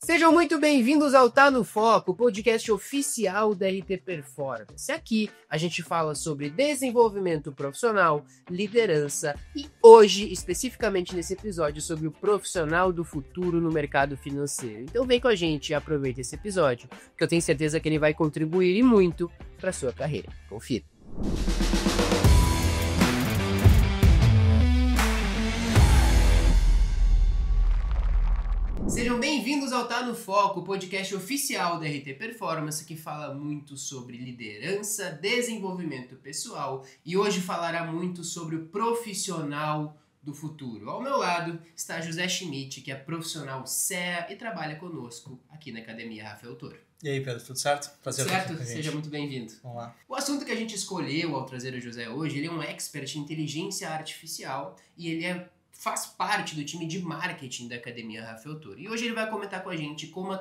Sejam muito bem-vindos ao Tá no Foco, o podcast oficial da RT Performance. Aqui a gente fala sobre desenvolvimento profissional, liderança e hoje, especificamente nesse episódio, sobre o profissional do futuro no mercado financeiro. Então vem com a gente e aproveita esse episódio, que eu tenho certeza que ele vai contribuir e muito para a sua carreira. Confira. Sejam bem-vindos ao Tá no Foco, o podcast oficial da RT Performance, que fala muito sobre liderança, desenvolvimento pessoal e hoje falará muito sobre o profissional do futuro. Ao meu lado está José Schmidt, que é profissional CEA e trabalha conosco aqui na Academia Rafael Toro. E aí, Pedro, tudo certo? Prazer estar aqui com a gente. Seja muito bem-vindo. Vamos lá. O assunto que a gente escolheu ao trazer o José hoje, ele é um expert em inteligência artificial e ele faz parte do time de marketing da Academia Rafael Toro. E hoje ele vai comentar com a gente como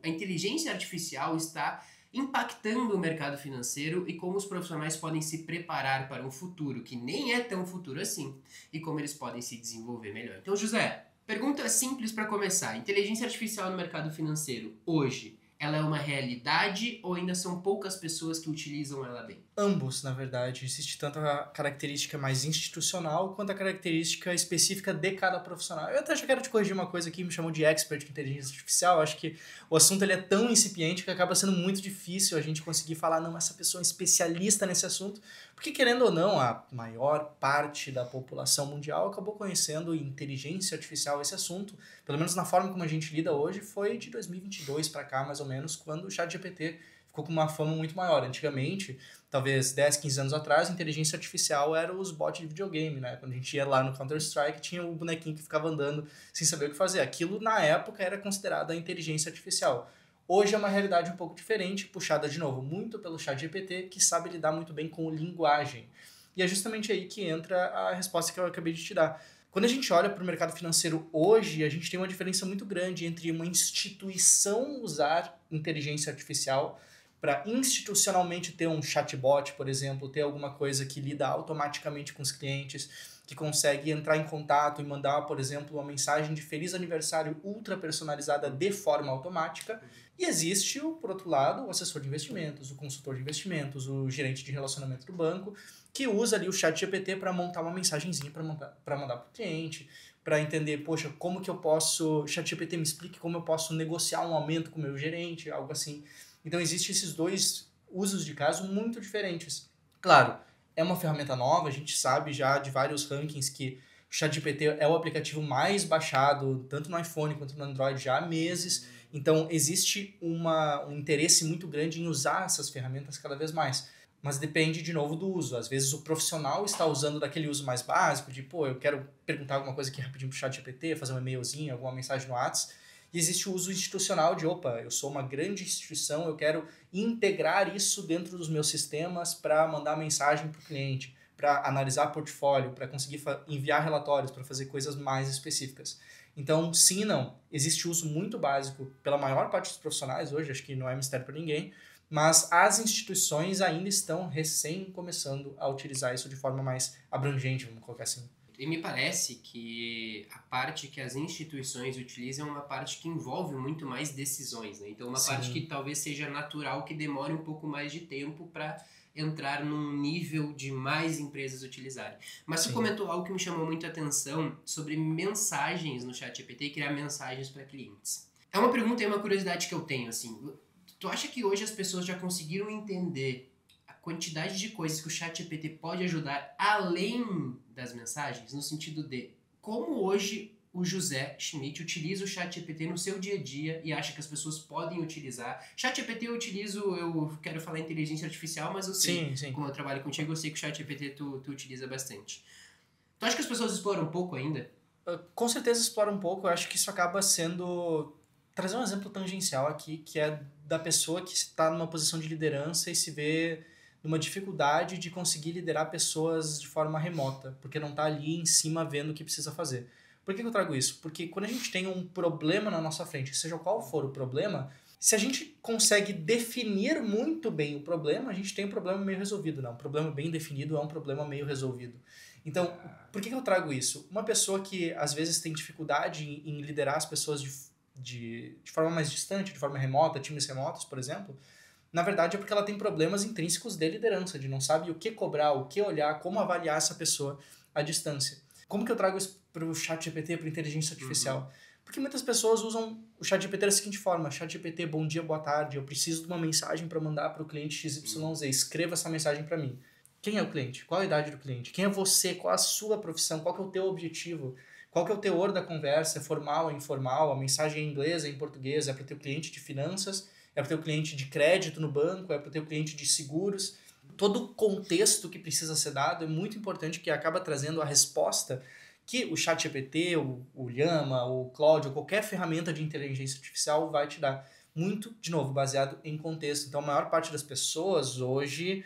a inteligência artificial está impactando o mercado financeiro e como os profissionais podem se preparar para um futuro que nem é tão futuro assim e como eles podem se desenvolver melhor. Então, José, pergunta simples para começar. Inteligência artificial no mercado financeiro, hoje, ela é uma realidade ou ainda são poucas pessoas que utilizam ela bem? Ambos, na verdade. Existe tanto a característica mais institucional quanto a característica específica de cada profissional. Eu até já quero te corrigir uma coisa aqui, me chamou de expert em inteligência artificial. Acho que o assunto ele é tão incipiente que acaba sendo muito difícil a gente conseguir falar, não, essa pessoa é especialista nesse assunto. Porque, querendo ou não, a maior parte da população mundial acabou conhecendo inteligência artificial, esse assunto, pelo menos na forma como a gente lida hoje, foi de 2022 para cá, mais ou menos, quando o ChatGPT ficou com uma fama muito maior. Antigamente, talvez 10, 15 anos atrás, a inteligência artificial era os bots de videogame, né? Quando a gente ia lá no Counter-Strike, tinha o bonequinho que ficava andando sem saber o que fazer. Aquilo, na época, era considerado a inteligência artificial. Hoje é uma realidade um pouco diferente, puxada, de novo, muito pelo ChatGPT, que sabe lidar muito bem com linguagem. E é justamente aí que entra a resposta que eu acabei de te dar. Quando a gente olha para o mercado financeiro hoje, a gente tem uma diferença muito grande entre uma instituição usar inteligência artificial para institucionalmente ter um chatbot, por exemplo, ter alguma coisa que lida automaticamente com os clientes, que consegue entrar em contato e mandar, por exemplo, uma mensagem de feliz aniversário ultra personalizada de forma automática. E existe, por outro lado, o assessor de investimentos, o consultor de investimentos, o gerente de relacionamento do banco, que usa ali o ChatGPT para montar uma mensagenzinha para mandar para o cliente, para entender, poxa, como que eu posso... ChatGPT me explique como eu posso negociar um aumento com o meu gerente, algo assim. Então, existem esses dois usos de caso muito diferentes. Claro, é uma ferramenta nova, a gente sabe já de vários rankings que o ChatGPT é o aplicativo mais baixado, tanto no iPhone quanto no Android, já há meses. Então, existe um interesse muito grande em usar essas ferramentas cada vez mais. Mas depende, de novo, do uso. Às vezes o profissional está usando daquele uso mais básico, de, eu quero perguntar alguma coisa aqui rapidinho pro ChatGPT, fazer um e-mailzinho, alguma mensagem no WhatsApp. E existe o uso institucional de, eu sou uma grande instituição, eu quero integrar isso dentro dos meus sistemas para mandar mensagem para o cliente, para analisar portfólio, para conseguir enviar relatórios, para fazer coisas mais específicas. Então, sim e não. Existe uso muito básico pela maior parte dos profissionais hoje, acho que não é mistério para ninguém, mas as instituições ainda estão recém começando a utilizar isso de forma mais abrangente, vamos colocar assim. E me parece que a parte que as instituições utilizam é uma parte que envolve muito mais decisões, né? Então, uma Sim. parte que talvez seja natural, que demore um pouco mais de tempo para entrar num nível de mais empresas utilizarem. Mas você comentou algo que me chamou muito a atenção sobre mensagens no ChatGPT e criar mensagens para clientes. É uma pergunta e uma curiosidade que eu tenho, assim. Tu acha que hoje as pessoas já conseguiram entender quantidade de coisas que o ChatGPT pode ajudar além das mensagens, no sentido de como hoje o José Schmidt utiliza o ChatGPT no seu dia a dia e acha que as pessoas podem utilizar. ChatGPT eu quero falar inteligência artificial, mas eu sei, sim. Como eu trabalho contigo, eu sei que o ChatGPT tu utiliza bastante. Tu acha que as pessoas exploram um pouco ainda? Com certeza explora um pouco, eu acho que isso acaba sendo... Trazer um exemplo tangencial aqui, que é da pessoa que está numa posição de liderança e se vê numa dificuldade de conseguir liderar pessoas de forma remota, porque não está ali em cima vendo o que precisa fazer. Por que eu trago isso? Porque quando a gente tem um problema na nossa frente, seja qual for o problema, se a gente consegue definir muito bem o problema, a gente tem um problema meio resolvido. Não, um problema bem definido é um problema meio resolvido. Então, por que eu trago isso? Uma pessoa que às vezes tem dificuldade em liderar as pessoas de forma mais distante, de forma remota, times remotos, por exemplo, na verdade é porque ela tem problemas intrínsecos de liderança, de não sabe o que cobrar, o que olhar, como avaliar essa pessoa à distância. Como que eu trago isso para o ChatGPT, para a inteligência artificial? Porque muitas pessoas usam o ChatGPT da seguinte forma: ChatGPT, bom dia, boa tarde, eu preciso de uma mensagem para mandar para o cliente XYZ, escreva essa mensagem para mim. Quem é o cliente? Qual a idade do cliente? Quem é você? Qual a sua profissão? Qual que é o teu objetivo? Qual que é o teor da conversa? É formal, é informal? A mensagem é em inglês, é em português? É para o teu cliente de finanças? É para o teu cliente de crédito no banco? É para o teu cliente de seguros? Todo o contexto que precisa ser dado é muito importante, que acaba trazendo a resposta que o ChatGPT, o Llama, o Claude, ou qualquer ferramenta de inteligência artificial vai te dar. Muito, de novo, baseado em contexto. Então, a maior parte das pessoas hoje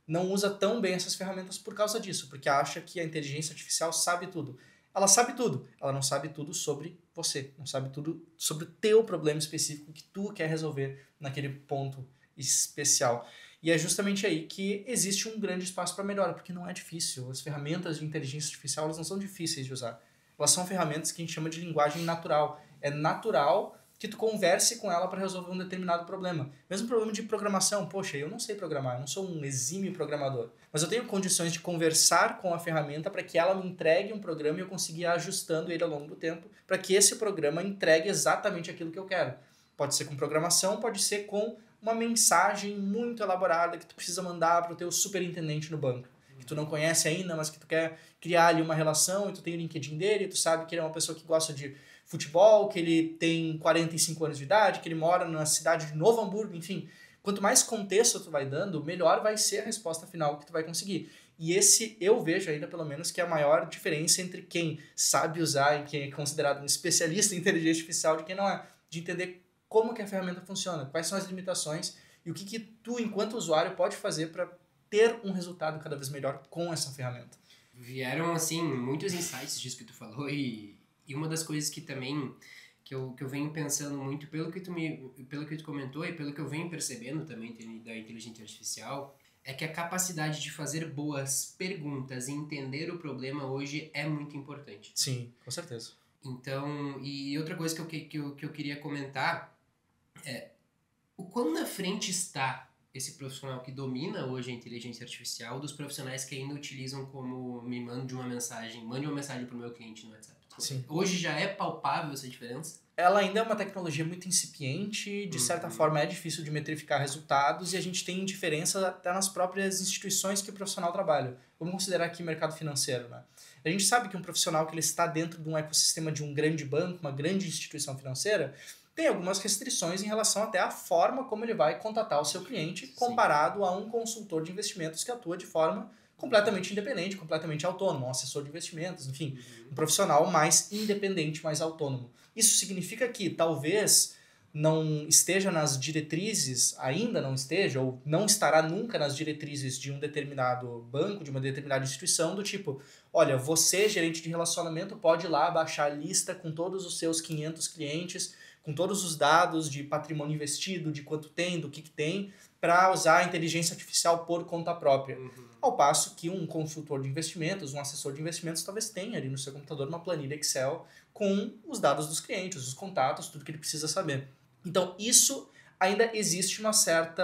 não usa tão bem essas ferramentas por causa disso, porque acha que a inteligência artificial sabe tudo. Ela sabe tudo, ela não sabe tudo sobre você, não sabe tudo sobre o teu problema específico que tu quer resolver naquele ponto especial. E é justamente aí que existe um grande espaço para melhora, porque não é difícil. As ferramentas de inteligência artificial, elas não são difíceis de usar. Elas são ferramentas que a gente chama de linguagem natural. É natural que tu converse com ela para resolver um determinado problema. Mesmo problema de programação, poxa, eu não sei programar, eu não sou um exímio programador, mas eu tenho condições de conversar com a ferramenta para que ela me entregue um programa e eu consiga ir ajustando ele ao longo do tempo para que esse programa entregue exatamente aquilo que eu quero. Pode ser com programação, pode ser com uma mensagem muito elaborada que tu precisa mandar para o teu superintendente no banco, que tu não conhece ainda, mas que tu quer criar ali uma relação, e tu tem o LinkedIn dele, e tu sabe que ele é uma pessoa que gosta de futebol, que ele tem 45 anos de idade, que ele mora na cidade de Novo Hamburgo, enfim. Quanto mais contexto tu vai dando, melhor vai ser a resposta final que tu vai conseguir. E esse eu vejo ainda, pelo menos, que é a maior diferença entre quem sabe usar e quem é considerado um especialista em inteligência artificial de quem não é. De entender como que a ferramenta funciona, quais são as limitações e o que tu, enquanto usuário, pode fazer para ter um resultado cada vez melhor com essa ferramenta. Vieram, assim, muitos insights disso que tu falou e uma das coisas que também que eu venho pensando muito pelo que tu comentou e pelo que eu venho percebendo também da inteligência artificial é que a capacidade de fazer boas perguntas e entender o problema hoje é muito importante. Sim, com certeza. Então, e outra coisa que eu queria comentar é o quão na frente está esse profissional que domina hoje a inteligência artificial dos profissionais que ainda utilizam como mande uma mensagem para o meu cliente no WhatsApp. Sim. Hoje já é palpável essa diferença? Ela ainda é uma tecnologia muito incipiente, de certa forma é difícil de metrificar resultados e a gente tem diferença até nas próprias instituições que o profissional trabalha. Vamos considerar aqui o mercado financeiro, né? A gente sabe que um profissional que ele está dentro de um ecossistema de um grande banco, uma grande instituição financeira, tem algumas restrições em relação até à forma como ele vai contatar o seu cliente, comparado a um consultor de investimentos que atua de forma completamente independente, completamente autônomo, um assessor de investimentos, enfim, um profissional mais independente, mais autônomo. Isso significa que talvez não esteja nas diretrizes, ainda não esteja, ou não estará nunca nas diretrizes de um determinado banco, de uma determinada instituição, do tipo, olha, você, gerente de relacionamento, pode ir lá baixar a lista com todos os seus 500 clientes, com todos os dados de patrimônio investido, de quanto tem, do que tem, para usar a inteligência artificial por conta própria. Ao passo que um consultor de investimentos, um assessor de investimentos, talvez tenha ali no seu computador uma planilha Excel com os dados dos clientes, os contatos, tudo que ele precisa saber. Então, isso ainda existe um certo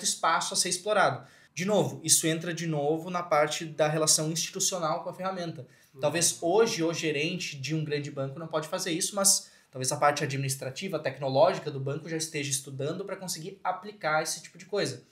espaço a ser explorado. De novo, isso entra de novo na parte da relação institucional com a ferramenta. Talvez hoje o gerente de um grande banco não pode fazer isso, mas talvez a parte administrativa, tecnológica do banco já esteja estudando para conseguir aplicar esse tipo de coisa.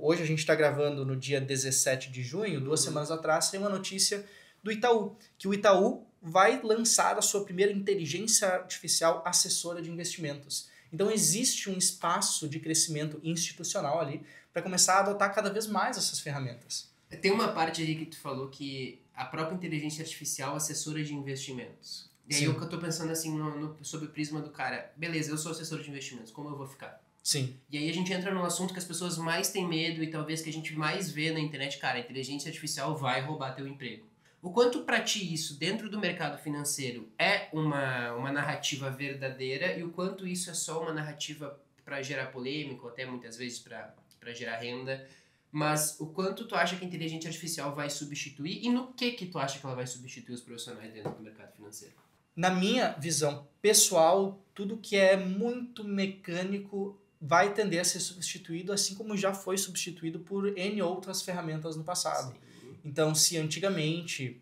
Hoje a gente está gravando no dia 17 de junho, 2 semanas atrás, saiu uma notícia do Itaú, que o Itaú vai lançar a sua primeira inteligência artificial assessora de investimentos. Então existe um espaço de crescimento institucional ali para começar a adotar cada vez mais essas ferramentas. Tem uma parte aí que tu falou que a própria inteligência artificial assessora de investimentos. E aí eu tô pensando assim, sob o prisma do cara, beleza, eu sou assessor de investimentos, como eu vou ficar? Sim. E aí a gente entra num assunto que as pessoas mais têm medo e talvez que a gente mais vê na internet, cara, a inteligência artificial vai roubar teu emprego. O quanto pra ti isso, dentro do mercado financeiro, é uma narrativa verdadeira e o quanto isso é só uma narrativa para gerar polêmica, ou até muitas vezes para gerar renda, mas o quanto tu acha que a inteligência artificial vai substituir e no que tu acha que ela vai substituir os profissionais dentro do mercado financeiro? Na minha visão pessoal, tudo que é muito mecânico vai tender a ser substituído, assim como já foi substituído por N outras ferramentas no passado. Sim. Então, se antigamente,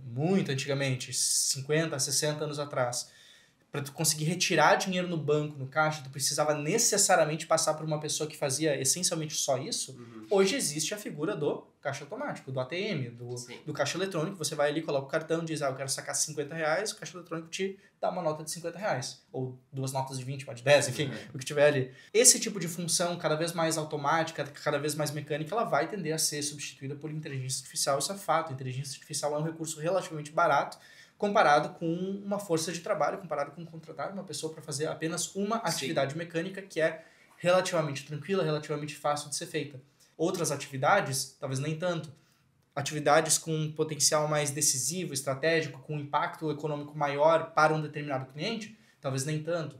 muito antigamente, 50, 60 anos atrás, para tu conseguir retirar dinheiro no banco, no caixa, tu precisava necessariamente passar por uma pessoa que fazia essencialmente só isso. Hoje existe a figura do caixa automático, do ATM, do caixa eletrônico. Você vai ali, coloca o cartão, diz, eu quero sacar R$50, o caixa eletrônico te dá uma nota de R$50. Ou 2 notas de 20, uma de 10, enfim, o que tiver ali. Esse tipo de função, cada vez mais automática, cada vez mais mecânica, ela vai tender a ser substituída por inteligência artificial. Isso é fato. A inteligência artificial é um recurso relativamente barato, comparado com uma força de trabalho, comparado com contratar uma pessoa para fazer apenas uma atividade mecânica que é relativamente tranquila, relativamente fácil de ser feita. Outras atividades, talvez nem tanto. Atividades com potencial mais decisivo, estratégico, com impacto econômico maior para um determinado cliente, talvez nem tanto.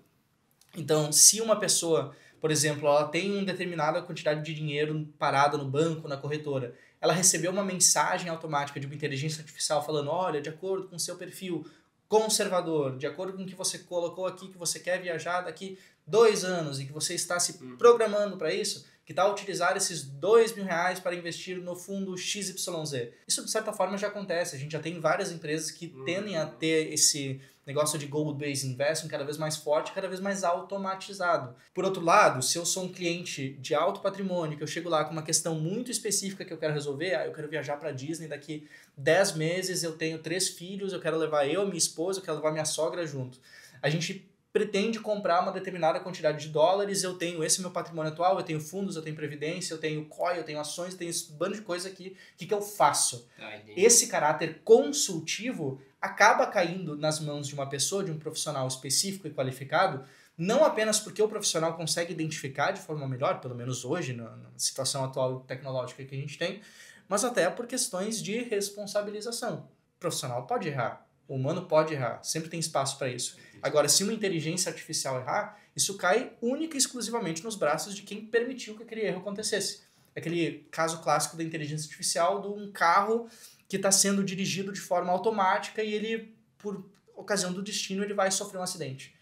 Então, se uma pessoa, por exemplo, ela tem uma determinada quantidade de dinheiro parada no banco, na corretora, ela recebeu uma mensagem automática de uma inteligência artificial falando, olha, de acordo com o seu perfil conservador, de acordo com o que você colocou aqui, que você quer viajar daqui 2 anos e que você está se programando para isso, que tal utilizar esses R$2.000 para investir no fundo XYZ. Isso, de certa forma, já acontece. A gente já tem várias empresas que tendem a ter esse negócio de goal-based investing cada vez mais forte, cada vez mais automatizado. Por outro lado, se eu sou um cliente de alto patrimônio, que eu chego lá com uma questão muito específica que eu quero resolver, eu quero viajar para Disney daqui 10 meses, eu tenho 3 filhos, eu quero levar eu, minha esposa, eu quero levar minha sogra junto. A gente pretende comprar uma determinada quantidade de dólares, eu tenho esse meu patrimônio atual, eu tenho fundos, eu tenho previdência, eu tenho COI, eu tenho ações, eu tenho esse bando de coisa aqui, o que eu faço? Esse caráter consultivo acaba caindo nas mãos de uma pessoa, de um profissional específico e qualificado, não apenas porque o profissional consegue identificar de forma melhor, pelo menos hoje, na situação atual tecnológica que a gente tem, mas até por questões de responsabilização. O profissional pode errar, o humano pode errar, sempre tem espaço para isso. Agora, se uma inteligência artificial errar, isso cai única e exclusivamente nos braços de quem permitiu que aquele erro acontecesse. Aquele caso clássico da inteligência artificial de um carro que está sendo dirigido de forma automática e ele, por ocasião do destino, ele vai sofrer um acidente.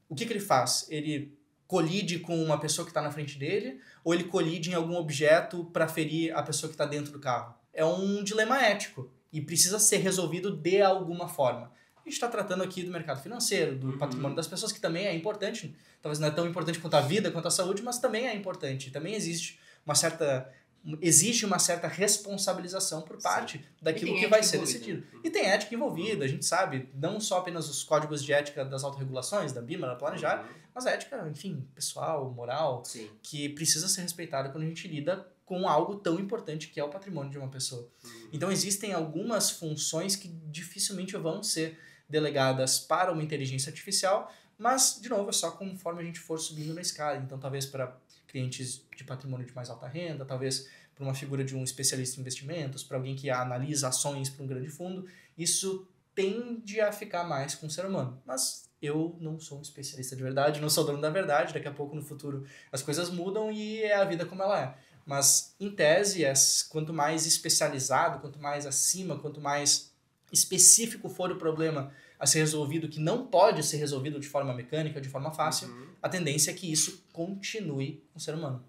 O que ele faz? Ele colide com uma pessoa que está na frente dele ou ele colide em algum objeto para ferir a pessoa que está dentro do carro? É um dilema ético e precisa ser resolvido de alguma forma. A gente está tratando aqui do mercado financeiro, do patrimônio das pessoas, que também é importante. Talvez não é tão importante quanto a vida, quanto a saúde, mas também é importante. Também existe uma certa responsabilização por parte daquilo que vai ser decidido. E tem ética envolvida, a gente sabe, não só apenas os códigos de ética das autorregulações, da BIMA, da Planejar, mas a ética, enfim, pessoal, moral, que precisa ser respeitada quando a gente lida com algo tão importante que é o patrimônio de uma pessoa. Então existem algumas funções que dificilmente vão ser delegadas para uma inteligência artificial, mas, de novo, é só conforme a gente for subindo na escala. Então, talvez para clientes de patrimônio de mais alta renda, talvez para uma figura de um especialista em investimentos, para alguém que analisa ações para um grande fundo, isso tende a ficar mais com o ser humano. Mas eu não sou um especialista de verdade, não sou dono da verdade, daqui a pouco no futuro as coisas mudam e é a vida como ela é. Mas, em tese, quanto mais especializado, quanto mais acima, quanto mais específico for o problema a ser resolvido, que não pode ser resolvido de forma mecânica, de forma fácil, a tendência é que isso continue com o ser humano.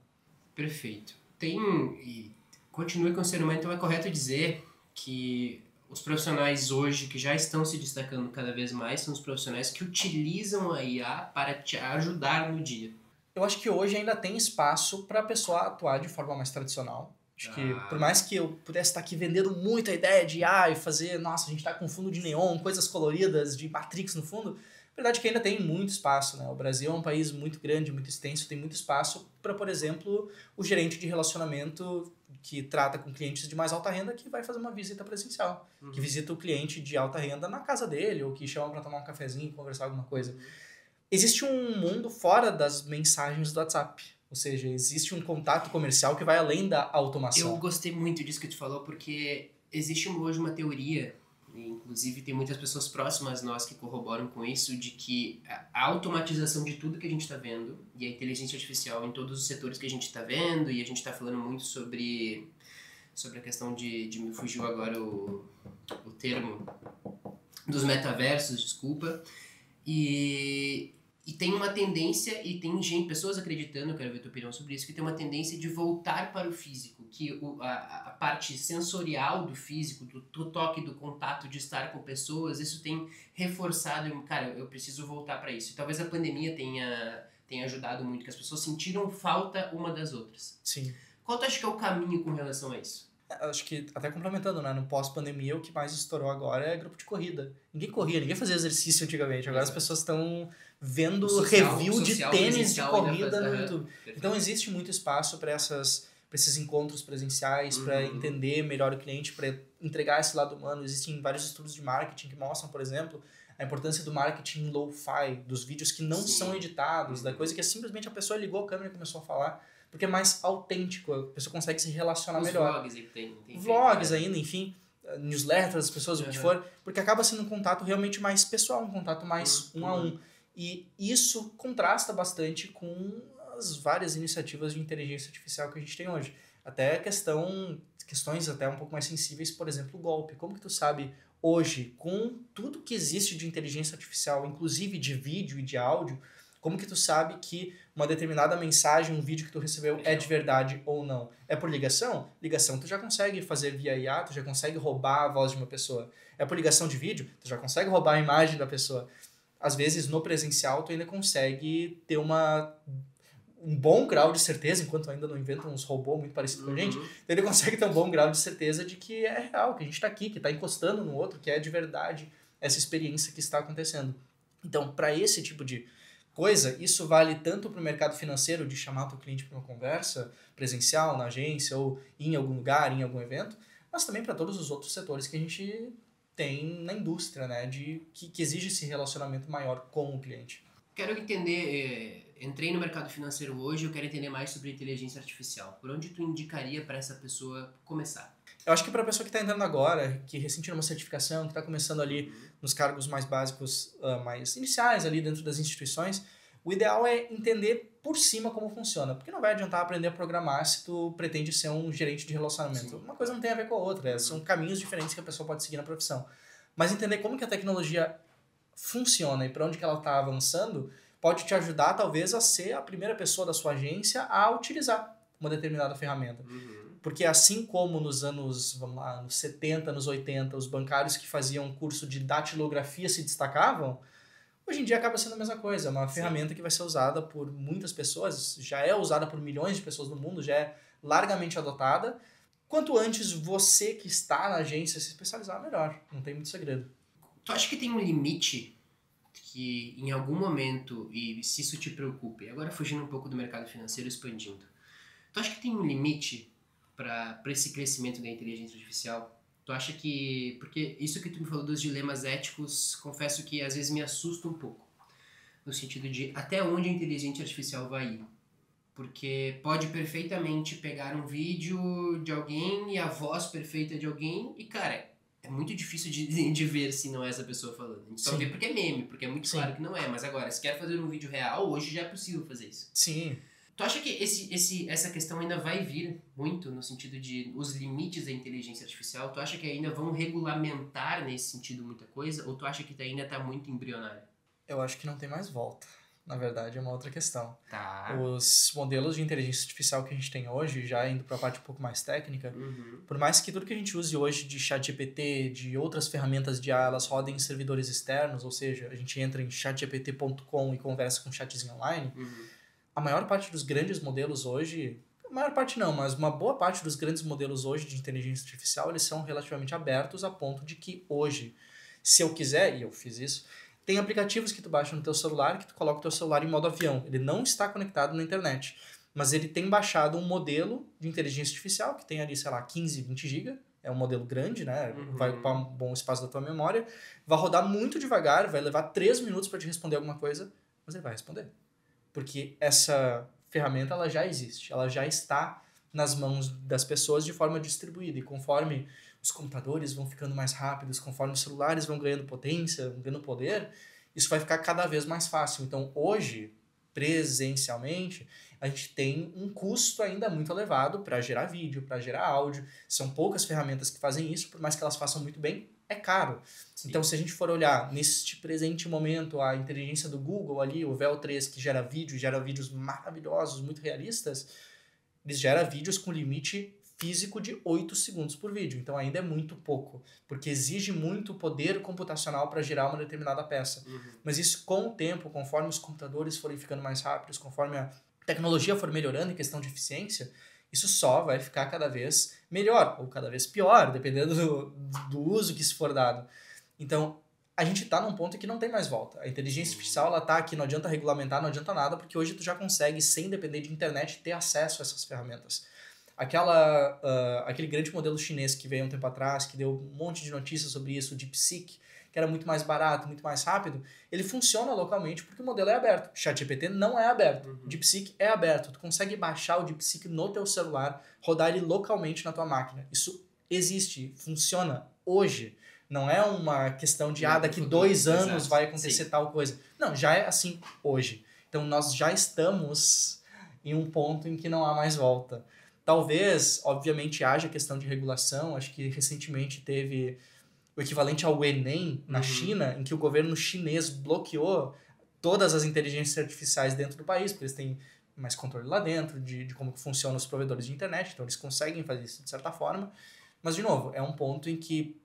Perfeito. E continue com o ser humano, então é correto dizer que os profissionais hoje que já estão se destacando cada vez mais são os profissionais que utilizam a IA para te ajudar no dia. Eu acho que hoje ainda tem espaço para a pessoa atuar de forma mais tradicional. Acho que, por mais que eu pudesse estar aqui vendendo muito a ideia de IA e fazer, nossa, a gente está com fundo de neon, coisas coloridas, de Matrix no fundo, a verdade é que ainda tem muito espaço, né? O Brasil é um país muito grande, muito extenso, tem muito espaço para, por exemplo, o gerente de relacionamento que trata com clientes de mais alta renda que vai fazer uma visita presencial, que visita o cliente de alta renda na casa dele, ou que chama para tomar um cafezinho, conversar alguma coisa. Existe um mundo fora das mensagens do WhatsApp. Ou seja, existe um contato comercial que vai além da automação. Eu gostei muito disso que tu falou, porque existe hoje uma teoria, e inclusive tem muitas pessoas próximas a nós que corroboram com isso, de que a automatização de tudo que a gente está vendo, e a inteligência artificial em todos os setores que a gente está vendo, e a gente está falando muito sobre a questão de me fugiu agora o termo, dos metaversos, desculpa. E tem uma tendência, e tem pessoas acreditando, eu quero ver a tua opinião sobre isso, que tem uma tendência de voltar para o físico, que a parte sensorial do físico, do toque, do contato, de estar com pessoas, isso tem reforçado, cara, eu preciso voltar para isso. E talvez a pandemia tenha ajudado muito, que as pessoas sentiram falta uma das outras. Sim. Qual tu acha que é o caminho com relação a isso? Acho que, até complementando, né? No pós-pandemia, o que mais estourou agora é grupo de corrida. Ninguém corria, ninguém fazia exercício antigamente. Agora as pessoas estão vendo review de tênis de corrida no YouTube. Então existe muito espaço para esses encontros presenciais, para entender melhor o cliente, para entregar esse lado humano. Existem vários estudos de marketing que mostram, por exemplo, a importância do marketing low-fi, dos vídeos que não são editados, da coisa que é simplesmente a pessoa ligou a câmera e começou a falar. Porque é mais autêntico, a pessoa consegue se relacionar melhor. Vlogs aí tem vlogs ainda, enfim, newsletters, as pessoas, o que for, porque acaba sendo um contato realmente mais pessoal, um contato mais um a um. E isso contrasta bastante com as várias iniciativas de inteligência artificial que a gente tem hoje. Até questões até um pouco mais sensíveis, por exemplo, o golpe. Como que tu sabe hoje, com tudo que existe de inteligência artificial, inclusive de vídeo e de áudio, como que tu sabe que uma determinada mensagem, um vídeo que tu recebeu é de verdade ou não? É por ligação? Ligação tu já consegue fazer via IA, tu já consegue roubar a voz de uma pessoa. É por ligação de vídeo? Tu já consegue roubar a imagem da pessoa. Às vezes, no presencial, tu ainda consegue ter um bom grau de certeza, enquanto ainda não inventam uns robôs muito parecidos com a gente, ele consegue ter um bom grau de certeza de que é real, que a gente está aqui, que está encostando no outro, que é de verdade essa experiência que está acontecendo. Então, para esse tipo de coisa, isso vale tanto para o mercado financeiro, de chamar o teu cliente para uma conversa presencial, na agência, ou em algum lugar, em algum evento, mas também para todos os outros setores que a gente tem na indústria, né, que exige esse relacionamento maior com o cliente. Quero entender, entrei no mercado financeiro hoje, eu quero entender mais sobre inteligência artificial. Por onde tu indicaria para essa pessoa começar? Eu acho que para a pessoa que está entrando agora, que recém tirou uma certificação, que está começando ali nos cargos mais básicos, mais iniciais ali dentro das instituições, o ideal é entender por cima como funciona. Porque não vai adiantar aprender a programar se tu pretende ser um gerente de relacionamento. Sim. Uma coisa não tem a ver com a outra, são caminhos diferentes que a pessoa pode seguir na profissão. Mas entender como que a tecnologia funciona e para onde que ela está avançando pode te ajudar talvez a ser a primeira pessoa da sua agência a utilizar uma determinada ferramenta. Porque assim como nos anos 70, anos 80, os bancários que faziam curso de datilografia se destacavam, hoje em dia acaba sendo a mesma coisa. É uma ferramenta que vai ser usada por muitas pessoas, já é usada por milhões de pessoas no mundo, já é largamente adotada. Quanto antes você que está na agência se especializar, melhor. Não tem muito segredo. Tu acha que tem um limite que em algum momento, e se isso te preocupe, agora fugindo um pouco do mercado financeiro, expandindo, tu acha que tem um limite para esse crescimento da inteligência artificial? Tu acha que... Porque isso que tu me falou dos dilemas éticos, confesso que às vezes me assusta um pouco. No sentido de até onde a inteligência artificial vai ir. Porque pode perfeitamente pegar um vídeo de alguém e a voz perfeita de alguém e, cara, é muito difícil de ver se não é essa pessoa falando. A gente só vê porque é meme, porque é muito claro que não é. Mas agora, se quer fazer um vídeo real, hoje já é possível fazer isso. Sim. Tu acha que essa questão ainda vai vir muito no sentido de os limites da inteligência artificial? Tu acha que ainda vão regulamentar nesse sentido muita coisa? Ou tu acha que ainda está muito embrionário? Eu acho que não tem mais volta. Na verdade, é uma outra questão. Tá. Os modelos de inteligência artificial que a gente tem hoje, já indo para a parte um pouco mais técnica, por mais que tudo que a gente use hoje de ChatGPT, de outras ferramentas de IA, elas rodem em servidores externos, ou seja, a gente entra em chatgpt.com e conversa com um chatzinho online, a maior parte dos grandes modelos hoje, a maior parte não, mas uma boa parte dos grandes modelos hoje de inteligência artificial, eles são relativamente abertos a ponto de que hoje, se eu quiser, e eu fiz isso, tem aplicativos que tu baixa no teu celular, que tu coloca o teu celular em modo avião. Ele não está conectado na internet, mas ele tem baixado um modelo de inteligência artificial que tem ali, sei lá, 15, 20 GB. É um modelo grande, né? Vai ocupar um bom espaço da tua memória. Vai rodar muito devagar, vai levar 3 minutos para te responder alguma coisa, mas ele vai responder. Porque essa ferramenta ela já existe, ela já está nas mãos das pessoas de forma distribuída. E conforme os computadores vão ficando mais rápidos, conforme os celulares vão ganhando potência, vão ganhando poder, isso vai ficar cada vez mais fácil. Então, hoje, presencialmente, a gente tem um custo ainda muito elevado para gerar vídeo, para gerar áudio. São poucas ferramentas que fazem isso, por mais que elas façam muito bem, é caro. Sim. Então, se a gente for olhar neste presente momento, a inteligência do Google ali, o Veo 3, que gera vídeos maravilhosos, muito realistas, eles geram vídeos com limite físico de 8 segundos por vídeo. Então, ainda é muito pouco, porque exige muito poder computacional para gerar uma determinada peça. Mas isso, com o tempo, conforme os computadores forem ficando mais rápidos, conforme a tecnologia for melhorando em questão de eficiência, isso só vai ficar cada vez melhor, ou cada vez pior, dependendo do uso que isso for dado. Então, a gente está num ponto que não tem mais volta. A inteligência artificial, ela está aqui, não adianta regulamentar, não adianta nada, porque hoje tu já consegue, sem depender de internet, ter acesso a essas ferramentas. Aquele grande modelo chinês que veio um tempo atrás, que deu um monte de notícias sobre isso, o DeepSeek, que era muito mais barato, muito mais rápido, ele funciona localmente porque o modelo é aberto. ChatGPT não é aberto. DeepSeek é aberto. Tu consegue baixar o DeepSeek no teu celular, rodar ele localmente na tua máquina. Isso existe, funciona hoje. Não é uma questão de, daqui 2 anos vai acontecer tal coisa. Não, já é assim hoje. Então, nós já estamos em um ponto em que não há mais volta. Talvez, obviamente, haja questão de regulação. Acho que recentemente teve o equivalente ao Enem na China, em que o governo chinês bloqueou todas as inteligências artificiais dentro do país, porque eles têm mais controle lá dentro de como funcionam os provedores de internet, então eles conseguem fazer isso de certa forma. Mas, de novo, é um ponto em que,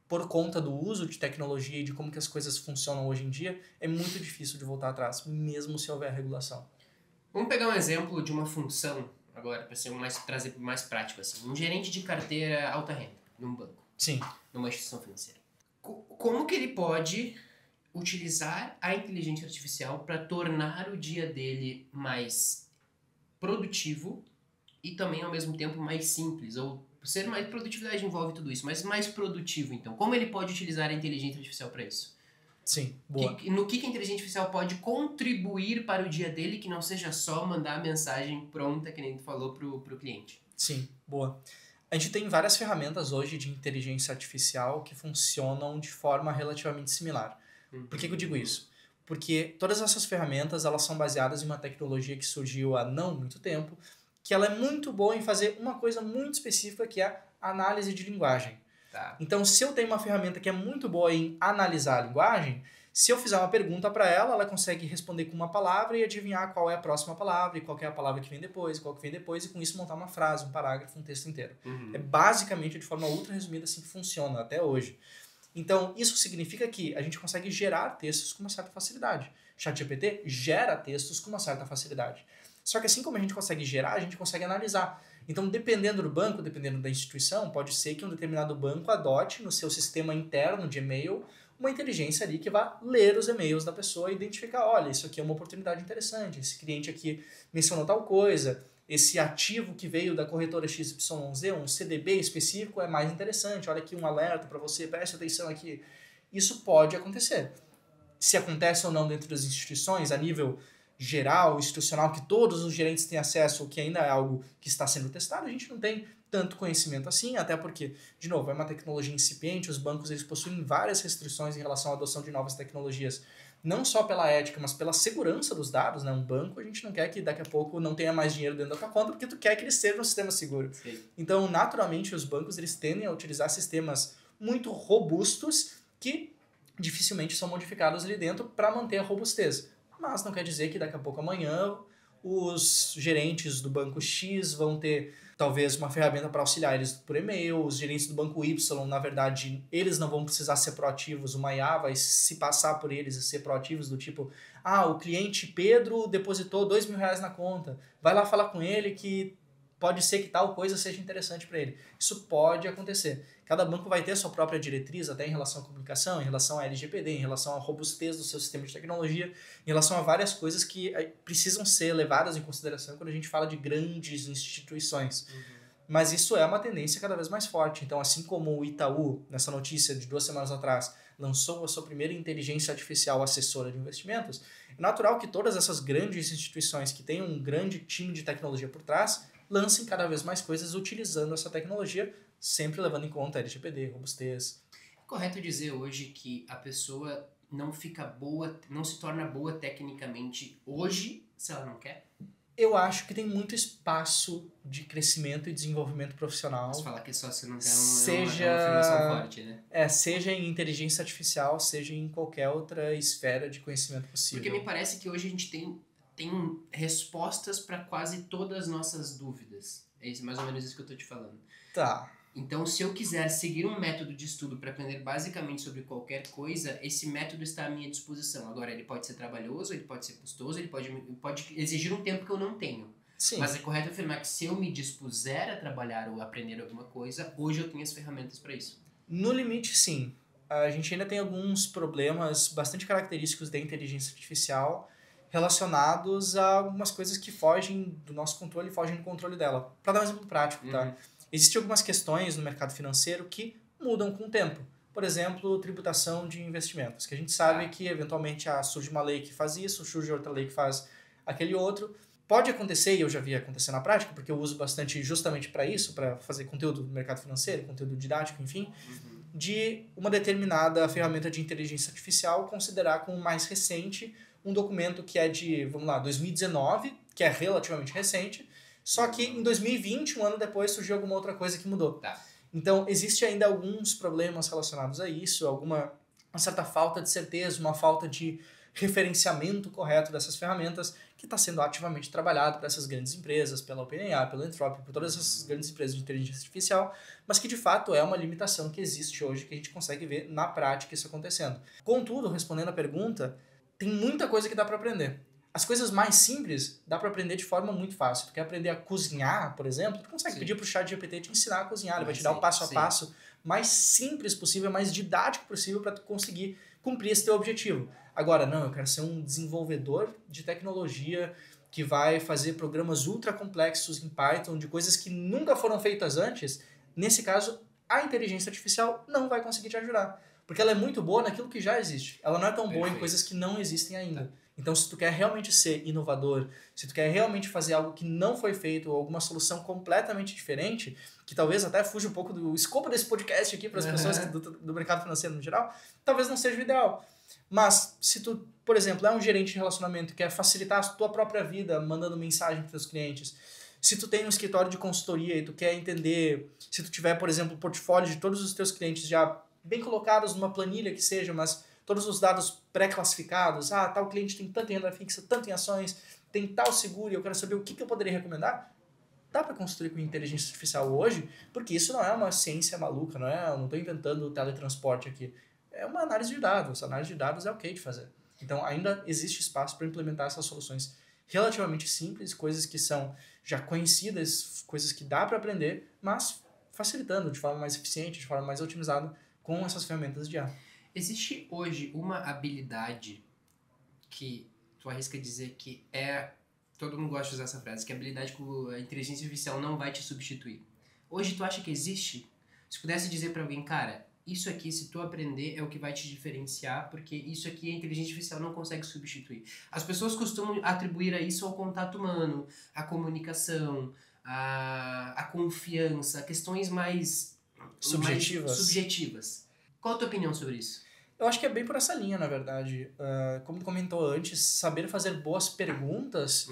por conta do uso de tecnologia e de como que as coisas funcionam hoje em dia, é muito difícil de voltar atrás, mesmo se houver regulação. Vamos pegar um exemplo de uma função, agora, para ser trazer mais prático. Assim. Um gerente de carteira alta renda, num banco. Sim. Numa instituição financeira. Como que ele pode utilizar a inteligência artificial para tornar o dia dele mais produtivo e também, ao mesmo tempo, mais simples? Ou ser mais... Produtividade envolve tudo isso, mas mais produtivo, então. Como ele pode utilizar a inteligência artificial para isso? Sim, boa. No que a inteligência artificial pode contribuir para o dia dele que não seja só mandar a mensagem pronta, que nem tu falou, pro cliente? Sim, boa. A gente tem várias ferramentas hoje de inteligência artificial que funcionam de forma relativamente similar. Por que eu digo isso? Porque todas essas ferramentas, elas são baseadas em uma tecnologia que surgiu há não muito tempo, que ela é muito boa em fazer uma coisa muito específica, que é a análise de linguagem. Tá. Então, se eu tenho uma ferramenta que é muito boa em analisar a linguagem, se eu fizer uma pergunta para ela, ela consegue responder com uma palavra e adivinhar qual é a próxima palavra e qual é a palavra que vem depois, qual que vem depois, e com isso montar uma frase, um parágrafo, um texto inteiro. É basicamente, de forma ultra resumida, assim que funciona até hoje. Então, isso significa que a gente consegue gerar textos com uma certa facilidade. ChatGPT gera textos com uma certa facilidade. Só que assim como a gente consegue gerar, a gente consegue analisar. Então, dependendo do banco, dependendo da instituição, pode ser que um determinado banco adote no seu sistema interno de e-mail uma inteligência ali que vai ler os e-mails da pessoa e identificar, olha, isso aqui é uma oportunidade interessante, esse cliente aqui mencionou tal coisa, esse ativo que veio da corretora XYZ, um CDB específico é mais interessante, olha aqui um alerta para você, preste atenção aqui. Isso pode acontecer. Se acontece ou não dentro das instituições, a nível geral, institucional, que todos os gerentes têm acesso, que ainda é algo que está sendo testado, a gente não tem tanto conhecimento assim, até porque, de novo, é uma tecnologia incipiente, os bancos eles possuem várias restrições em relação à adoção de novas tecnologias, não só pela ética, mas pela segurança dos dados, né? Um banco, a gente não quer que daqui a pouco não tenha mais dinheiro dentro da tua conta, porque tu quer que ele seja um sistema seguro. Sim. Então, naturalmente, os bancos eles tendem a utilizar sistemas muito robustos que dificilmente são modificados ali dentro para manter a robustez. Mas não quer dizer que daqui a pouco amanhã os gerentes do banco X vão ter talvez uma ferramenta para auxiliar eles por e-mail, os gerentes do banco Y, na verdade, eles não vão precisar ser proativos, uma IA vai se passar por eles e ser proativos do tipo, o cliente Pedro depositou R$2.000 na conta, vai lá falar com ele que pode ser que tal coisa seja interessante para ele. Isso pode acontecer. Cada banco vai ter a sua própria diretriz, até em relação à comunicação, em relação à LGPD, em relação à robustez do seu sistema de tecnologia, em relação a várias coisas que precisam ser levadas em consideração quando a gente fala de grandes instituições. Mas isso é uma tendência cada vez mais forte. Então, assim como o Itaú, nessa notícia de 2 semanas atrás, lançou a sua primeira inteligência artificial assessora de investimentos, é natural que todas essas grandes instituições que têm um grande time de tecnologia por trás lancem cada vez mais coisas utilizando essa tecnologia, sempre levando em conta LGPD, robustez. É correto dizer hoje que a pessoa não fica boa, não se torna boa tecnicamente hoje, se ela não quer? Eu acho que tem muito espaço de crescimento e desenvolvimento profissional. Mas falar que só se não tem seja, é uma afirmação forte, né? Seja em inteligência artificial, seja em qualquer outra esfera de conhecimento possível. Porque me parece que hoje a gente tem respostas para quase todas as nossas dúvidas. É mais ou menos isso que eu tô te falando. Tá. Então, se eu quiser seguir um método de estudo para aprender basicamente sobre qualquer coisa, esse método está à minha disposição. Agora, ele pode ser trabalhoso, ele pode ser custoso, ele pode exigir um tempo que eu não tenho. Sim. Mas é correto afirmar que se eu me dispuser a trabalhar ou aprender alguma coisa, hoje eu tenho as ferramentas para isso. No limite, sim. A gente ainda tem alguns problemas bastante característicos da inteligência artificial relacionados a algumas coisas que fogem do nosso controle e fogem do controle dela. Para dar um exemplo prático, tá? Existem algumas questões no mercado financeiro que mudam com o tempo. Por exemplo, tributação de investimentos, que a gente sabe que eventualmente surge uma lei que faz isso, surge outra lei que faz aquele outro. Pode acontecer, e eu já vi acontecer na prática, porque eu uso bastante justamente para isso, para fazer conteúdo no mercado financeiro, conteúdo didático, enfim, de uma determinada ferramenta de inteligência artificial considerar como mais recente um documento que é de, 2019, que é relativamente recente, só que em 2020, um ano depois, surgiu alguma outra coisa que mudou. Tá. Então, existe ainda alguns problemas relacionados a isso, uma certa falta de certeza, uma falta de referenciamento correto dessas ferramentas que está sendo ativamente trabalhado para essas grandes empresas, pela OpenAI, pela Anthropic, por todas essas grandes empresas de inteligência artificial, mas que de fato é uma limitação que existe hoje, que a gente consegue ver na prática isso acontecendo. Contudo, respondendo a pergunta, tem muita coisa que dá para aprender. As coisas mais simples dá para aprender de forma muito fácil. Tu quer aprender a cozinhar, por exemplo, tu consegue pedir para o ChatGPT te ensinar a cozinhar, ele vai te dar o passo a passo mais simples possível, mais didático possível para tu conseguir cumprir esse teu objetivo. Agora, não, eu quero ser um desenvolvedor de tecnologia que vai fazer programas ultra complexos em Python, de coisas que nunca foram feitas antes. Nesse caso, a inteligência artificial não vai conseguir te ajudar, porque ela é muito boa naquilo que já existe. Ela não é tão boa em coisas que não existem ainda. Então, se tu quer realmente ser inovador, se tu quer realmente fazer algo que não foi feito, ou alguma solução completamente diferente, que talvez até fuja um pouco do escopo desse podcast aqui para as pessoas do mercado financeiro no geral, talvez não seja o ideal. Mas, se tu, por exemplo, é um gerente de relacionamento e quer facilitar a tua própria vida mandando mensagem para os clientes, se tu tem um escritório de consultoria e tu quer entender, se tu tiver, por exemplo, o portfólio de todos os teus clientes já bem colocados numa planilha que seja, mas todos os dados pré-classificados, tal cliente tem tanto em renda fixa, tanto em ações, tem tal seguro e eu quero saber o que eu poderia recomendar, dá para construir com inteligência artificial hoje, porque isso não é uma ciência maluca, eu não estou inventando o teletransporte aqui. É uma análise de dados. A análise de dados é ok de fazer. Então, ainda existe espaço para implementar essas soluções relativamente simples, coisas que são já conhecidas, coisas que dá para aprender, mas facilitando de forma mais eficiente, de forma mais otimizada com essas ferramentas de IA. Existe hoje uma habilidade que tu arrisca dizer que todo mundo gosta de usar essa frase, que a habilidade que a inteligência artificial não vai te substituir. Hoje tu acha que existe? Se pudesse dizer para alguém, cara, isso aqui, se tu aprender, é o que vai te diferenciar, porque isso aqui a inteligência artificial não consegue substituir. As pessoas costumam atribuir a isso ao contato humano, à comunicação, à confiança, questões mais subjetivas. Qual a tua opinião sobre isso? Eu acho que é bem por essa linha, na verdade. Como comentou antes, saber fazer boas perguntas,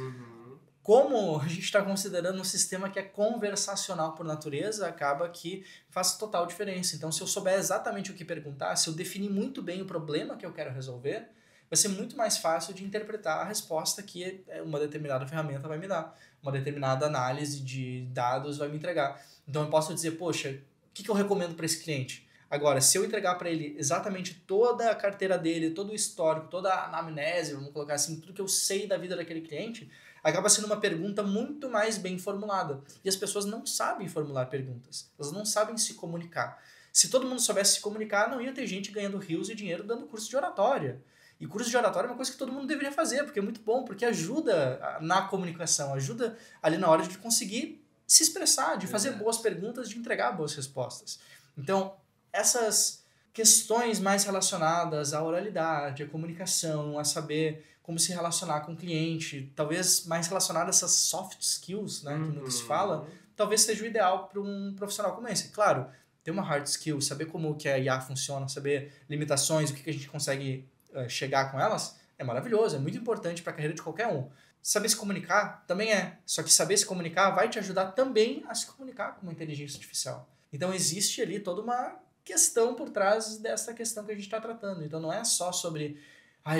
como a gente está considerando um sistema que é conversacional por natureza, acaba que faz total diferença. Então, se eu souber exatamente o que perguntar, se eu definir muito bem o problema que eu quero resolver, vai ser muito mais fácil de interpretar a resposta que uma determinada ferramenta vai me dar. Uma determinada análise de dados vai me entregar. Então, eu posso dizer, poxa, o que eu recomendo para esse cliente? Agora, se eu entregar para ele exatamente toda a carteira dele, todo o histórico, toda a anamnese, vamos colocar assim, tudo que eu sei da vida daquele cliente, acaba sendo uma pergunta muito mais bem formulada. E as pessoas não sabem formular perguntas. Elas não sabem se comunicar. Se todo mundo soubesse se comunicar, não ia ter gente ganhando rios e dinheiro dando curso de oratória. E curso de oratória é uma coisa que todo mundo deveria fazer, porque é muito bom, porque ajuda na comunicação, ajuda ali na hora de conseguir se expressar, de fazer boas perguntas, de entregar boas respostas. Então, essas questões mais relacionadas à oralidade, à comunicação, a saber como se relacionar com o cliente, talvez mais relacionadas a essas soft skills, né, que muito se fala, talvez seja o ideal para um profissional como esse. Claro, ter uma hard skill, saber como que a IA funciona, saber limitações, o que a gente consegue chegar com elas, é maravilhoso, é muito importante para a carreira de qualquer um. Saber se comunicar também é. Só que saber se comunicar vai te ajudar também a se comunicar com uma inteligência artificial. Então existe ali toda uma questão por trás dessa questão que a gente está tratando. Então não é só sobre,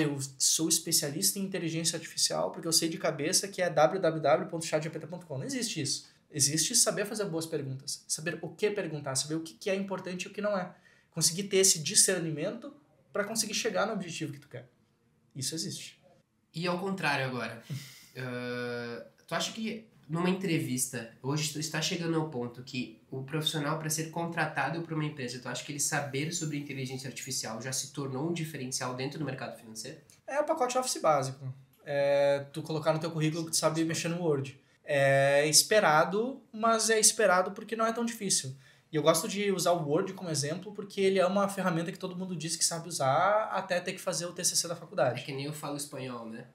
eu sou especialista em inteligência artificial porque eu sei de cabeça que é www.chatgpt.com. Não existe isso. Existe saber fazer boas perguntas, saber o que perguntar, saber o que é importante e o que não é. Conseguir ter esse discernimento para conseguir chegar no objetivo que tu quer. Isso existe. E ao contrário agora, tu acha que numa entrevista, hoje tu está chegando ao ponto que o profissional, para ser contratado por uma empresa, tu acha que ele saber sobre inteligência artificial já se tornou um diferencial dentro do mercado financeiro? É o pacote Office básico. É tu colocar no teu currículo que tu sabe mexer no Word. É esperado, mas é esperado porque não é tão difícil. E eu gosto de usar o Word como exemplo porque ele é uma ferramenta que todo mundo diz que sabe usar até ter que fazer o TCC da faculdade. É que nem eu falo espanhol, né?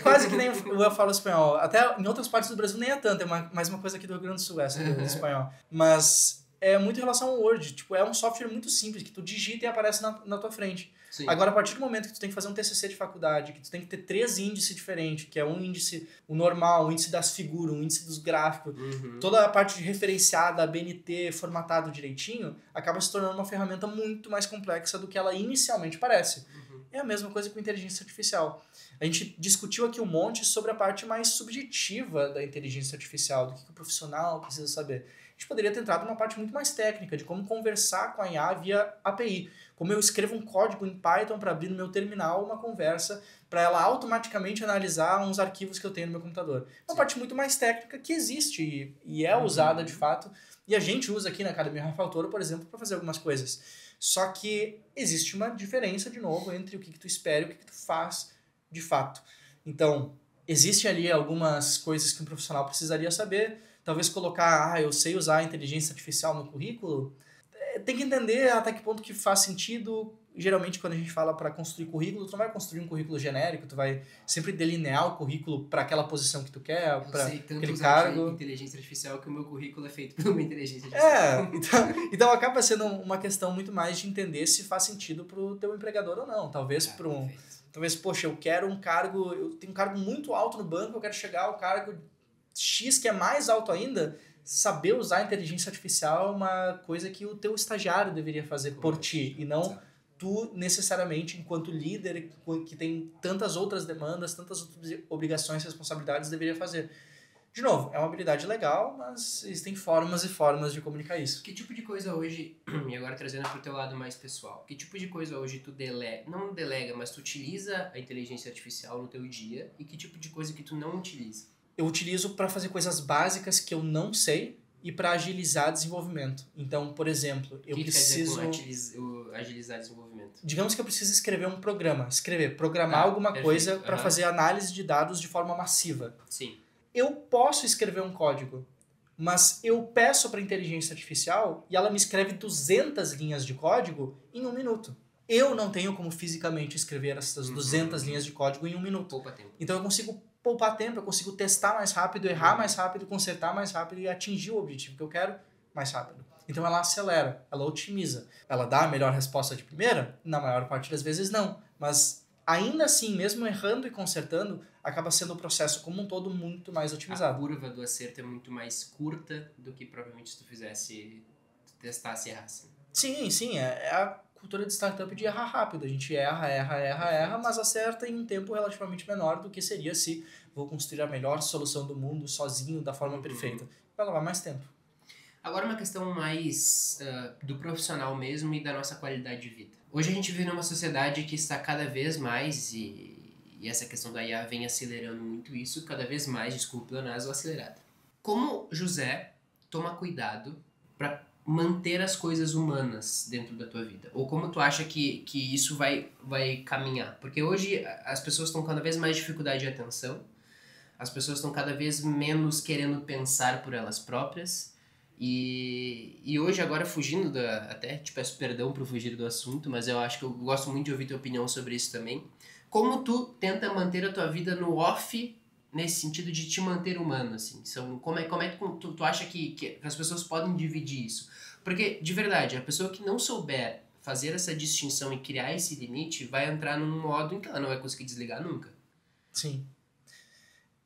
Quase que nem eu falo espanhol. Até em outras partes do Brasil nem é tanto, é mais uma coisa aqui do Rio Grande do Sul, essa do espanhol. Mas é muito em relação ao Word. Tipo, é um software muito simples, que tu digita e aparece na tua frente. Sim. Agora, a partir do momento que tu tem que fazer um TCC de faculdade, que tu tem que ter 3 índices diferentes, que é um índice, o normal, o índice das figuras, o índice dos gráficos, toda a parte de referenciada, BNT, formatado direitinho, acaba se tornando uma ferramenta muito mais complexa do que ela inicialmente parece. É a mesma coisa com inteligência artificial. A gente discutiu aqui um monte sobre a parte mais subjetiva da inteligência artificial, do que o profissional precisa saber. A gente poderia ter entrado numa parte muito mais técnica, de como conversar com a IA via API. Como eu escrevo um código em Python para abrir no meu terminal uma conversa, para ela automaticamente analisar uns arquivos que eu tenho no meu computador. Uma parte muito mais técnica que existe e é usada de fato. E a gente usa aqui na Academia Rafael Toro, por exemplo, para fazer algumas coisas. Só que existe uma diferença, de novo, entre o que tu espera e o que tu faz de fato. Então, existem ali algumas coisas que um profissional precisaria saber. Talvez colocar, eu sei usar a inteligência artificial no currículo. Tem que entender até que ponto que faz sentido. Geralmente, quando a gente fala para construir currículo, tu não vai construir um currículo genérico, tu vai sempre delinear o currículo para aquela posição que tu quer, para aquele cargo. Inteligência artificial que o meu currículo é feito por uma inteligência artificial. Então acaba sendo uma questão muito mais de entender se faz sentido pro teu empregador ou não. Talvez poxa, eu quero um cargo, eu tenho um cargo muito alto no banco, eu quero chegar ao cargo X, que é mais alto ainda. Saber usar a inteligência artificial é uma coisa que o teu estagiário deveria fazer por ti, e não tu necessariamente, enquanto líder, que tem tantas outras demandas, tantas outras obrigações e responsabilidades, deveria fazer. De novo, é uma habilidade legal, mas existem formas e formas de comunicar isso. Que tipo de coisa hoje, e agora trazendo para o teu lado mais pessoal, que tipo de coisa hoje tu não delega, mas tu utiliza a inteligência artificial no teu dia, e que tipo de coisa que tu não utiliza? Eu utilizo para fazer coisas básicas que eu não sei e para agilizar desenvolvimento. Então, por exemplo, eu preciso... O que quer dizer com agilizar desenvolvimento? Digamos que eu preciso escrever um programa. Programar alguma coisa para fazer análise de dados de forma massiva. Sim. Eu posso escrever um código, mas eu peço para a inteligência artificial e ela me escreve 200 linhas de código em 1 minuto. Eu não tenho como fisicamente escrever essas 200 linhas de código em 1 minuto. Poupa tempo. Então eu consigo poupar tempo, eu consigo testar mais rápido, errar mais rápido, consertar mais rápido e atingir o objetivo que eu quero mais rápido. Então ela acelera, ela otimiza. Ela dá a melhor resposta de primeira? Na maior parte das vezes não. Mas ainda assim, mesmo errando e consertando, acaba sendo o processo como um todo muito mais otimizado. A curva do acerto é muito mais curta do que provavelmente se tu testasse e errasse. Sim, é a cultura de startup de errar rápido. A gente erra, mas acerta em um tempo relativamente menor do que seria se vou construir a melhor solução do mundo sozinho, da forma perfeita. Vai levar mais tempo. Agora uma questão mais do profissional mesmo e da nossa qualidade de vida. Hoje a gente vive numa sociedade que está cada vez mais, e essa questão da IA vem acelerando muito isso, cada vez mais, desculpa o pleonasmo, acelerada. Como José toma cuidado para manter as coisas humanas dentro da tua vida? Ou como tu acha que isso vai caminhar? Porque hoje as pessoas estão cada vez mais dificuldade de atenção, as pessoas estão cada vez menos querendo pensar por elas próprias, e hoje agora fugindo até te peço perdão por fugir do assunto, mas eu acho que eu gosto muito de ouvir tua opinião sobre isso também. Como tu tenta manter a tua vida no off, nesse sentido de te manter humano, assim? Como é que tu acha que as pessoas podem dividir isso? Porque, de verdade, a pessoa que não souber fazer essa distinção e criar esse limite vai entrar num modo em que ela não vai conseguir desligar nunca. Sim.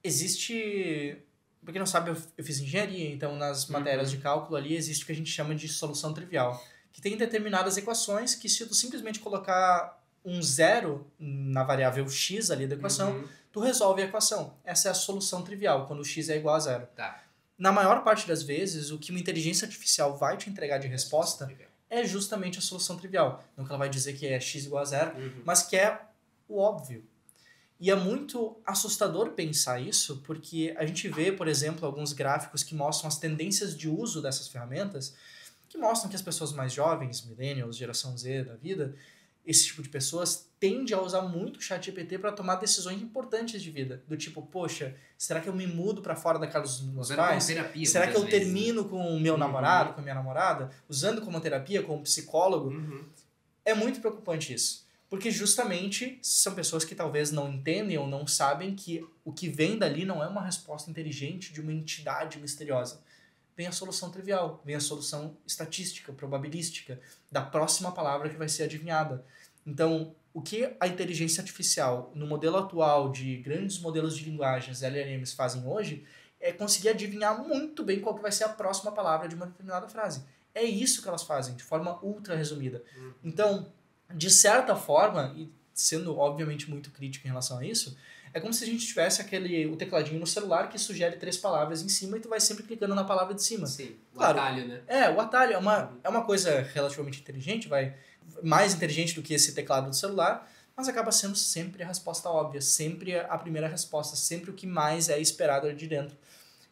Existe... Pra quem não sabe, eu fiz engenharia, então nas matérias de cálculo ali existe o que a gente chama de solução trivial. Que tem determinadas equações que se tu simplesmente colocar um zero na variável x ali da equação, tu resolve a equação. Essa é a solução trivial, quando o x é igual a zero. Tá. Na maior parte das vezes, o que uma inteligência artificial vai te entregar de resposta é justamente a solução trivial. Não que ela vai dizer que é x igual a zero, mas que é o óbvio. E é muito assustador pensar isso, porque a gente vê, por exemplo, alguns gráficos que mostram as tendências de uso dessas ferramentas, que mostram que as pessoas mais jovens, millennials, geração Z da vida, esse tipo de pessoas tende a usar muito o ChatGPT para tomar decisões importantes de vida. Do tipo, poxa, será que eu me mudo para fora da casa dos meus pais? Terapia, será que eu vezes, termino com o meu namorado, com a minha namorada? Usando como terapia, como psicólogo? É muito preocupante isso. Porque justamente são pessoas que talvez não entendem ou não sabem que o que vem dali não é uma resposta inteligente de uma entidade misteriosa. Vem a solução trivial, vem a solução estatística, probabilística, da próxima palavra que vai ser adivinhada. Então, o que a inteligência artificial, no modelo atual de grandes modelos de linguagens, LLMs, fazem hoje, é conseguir adivinhar muito bem qual que vai ser a próxima palavra de uma determinada frase. É isso que elas fazem, de forma ultra resumida. Então, de certa forma, e sendo obviamente muito crítico em relação a isso, é como se a gente tivesse o tecladinho no celular que sugere 3 palavras em cima e tu vai sempre clicando na palavra de cima. Sim, claro, atalho, né? O atalho é uma coisa relativamente inteligente, mais inteligente do que esse teclado do celular, mas acaba sendo sempre a resposta óbvia, sempre a primeira resposta, sempre o que mais é esperado de dentro.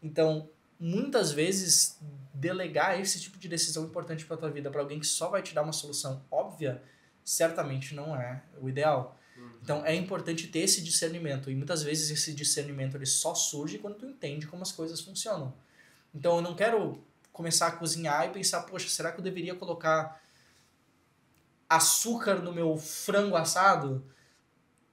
Então, muitas vezes, delegar esse tipo de decisão importante para tua vida para alguém que só vai te dar uma solução óbvia, certamente não é o ideal. Então é importante ter esse discernimento, e muitas vezes esse discernimento ele só surge quando tu entende como as coisas funcionam. Então eu não quero começar a cozinhar e pensar, poxa, será que eu deveria colocar açúcar no meu frango assado?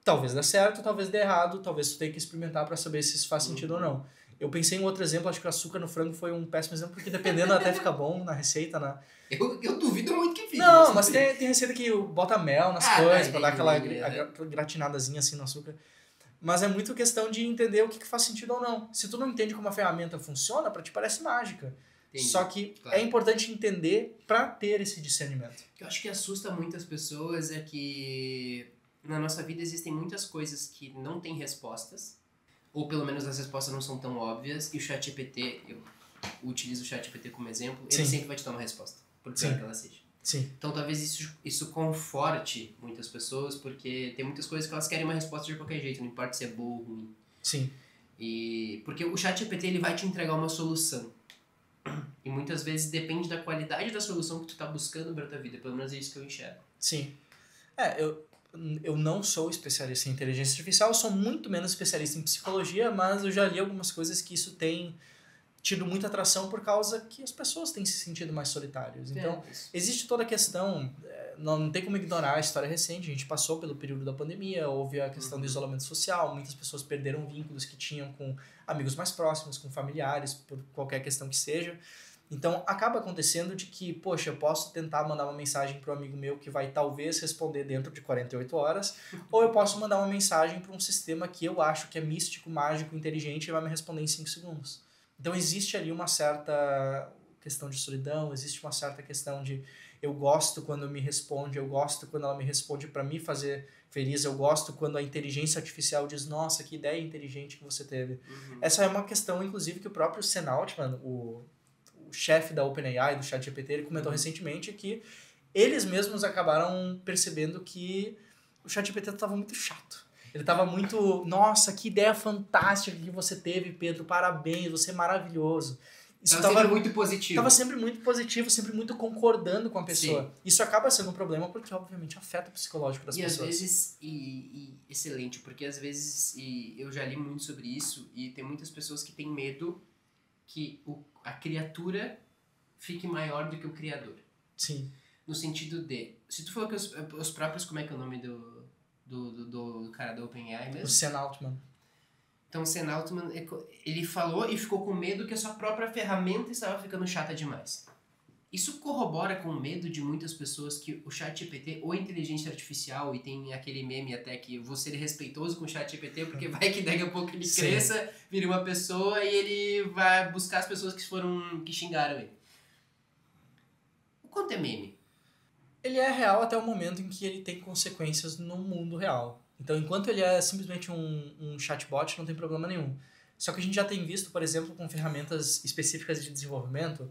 Talvez dê certo, talvez dê errado, talvez tu tenha que experimentar para saber se isso faz sentido ou não. Eu pensei em outro exemplo, acho que o açúcar no frango foi um péssimo exemplo, porque dependendo até fica bom na receita, né? Eu duvido muito que fique. Não, mas tem receita que bota mel nas coisas, pra dar aquela gratinadazinha assim no açúcar. Mas é muito questão de entender o que faz sentido ou não. Se tu não entende como a ferramenta funciona, pra ti parece mágica. Entendi. Só que é importante entender pra ter esse discernimento. O que eu acho que assusta muitas pessoas é que na nossa vida existem muitas coisas que não têm respostas, ou pelo menos as respostas não são tão óbvias, e o ChatGPT, eu utilizo o ChatGPT como exemplo, ele sempre vai te dar uma resposta, por pior que ela seja. Então talvez isso conforte muitas pessoas, porque tem muitas coisas que elas querem uma resposta de qualquer jeito, não importa se é boa ou ruim. Porque o ChatGPT ele vai te entregar uma solução. E muitas vezes depende da qualidade da solução que tu tá buscando para tua vida, pelo menos é isso que eu enxergo. Eu não sou especialista em inteligência artificial, eu sou muito menos especialista em psicologia, mas eu já li algumas coisas que isso tem tido muita atração por causa que as pessoas têm se sentido mais solitárias. Então, existe toda a questão, não tem como ignorar a história recente, a gente passou pelo período da pandemia, houve a questão do isolamento social, muitas pessoas perderam vínculos que tinham com amigos mais próximos, com familiares, por qualquer questão que seja. Então, acaba acontecendo de que, poxa, eu posso tentar mandar uma mensagem para um amigo meu que vai talvez responder dentro de 48 horas, ou eu posso mandar uma mensagem para um sistema que eu acho que é místico, mágico, inteligente e vai me responder em 5 segundos. Então, existe ali uma certa questão de solidão, existe uma certa questão de eu gosto quando me responde, eu gosto quando ela me responde para me fazer feliz, eu gosto quando a inteligência artificial diz, nossa, que ideia inteligente que você teve. Essa é uma questão, inclusive, que o próprio Sam Altman, o chefe da OpenAI, do ChatGPT, ele comentou recentemente que eles mesmos acabaram percebendo que o ChatGPT estava muito chato. Ele estava muito, nossa, que ideia fantástica que você teve, Pedro, parabéns, você é maravilhoso. Estava sempre muito positivo. Estava sempre muito positivo, sempre muito concordando com a pessoa. Sim. Isso acaba sendo um problema porque, obviamente, afeta o psicológico das pessoas. Às vezes, excelente, porque às vezes, eu já li muito sobre isso, e tem muitas pessoas que têm medo que a criatura fique maior do que o criador. Sim. No sentido de, se tu falou que os próprios, como é que é o nome do cara da OpenAI mesmo? O Sam Altman. Então o Sam Altman, ele falou e ficou com medo que a sua própria ferramenta estava ficando chata demais. Isso corrobora com o medo de muitas pessoas que o ChatGPT ou inteligência artificial, e tem aquele meme até que eu vou ser respeitoso com o ChatGPT porque vai que daqui a pouco ele Sim. cresça, vire uma pessoa e ele vai buscar as pessoas que xingaram ele. O quanto é meme? Ele é real até o momento em que ele tem consequências no mundo real. Então, enquanto ele é simplesmente um chatbot, não tem problema nenhum. Só que a gente já tem visto, por exemplo, com ferramentas específicas de desenvolvimento,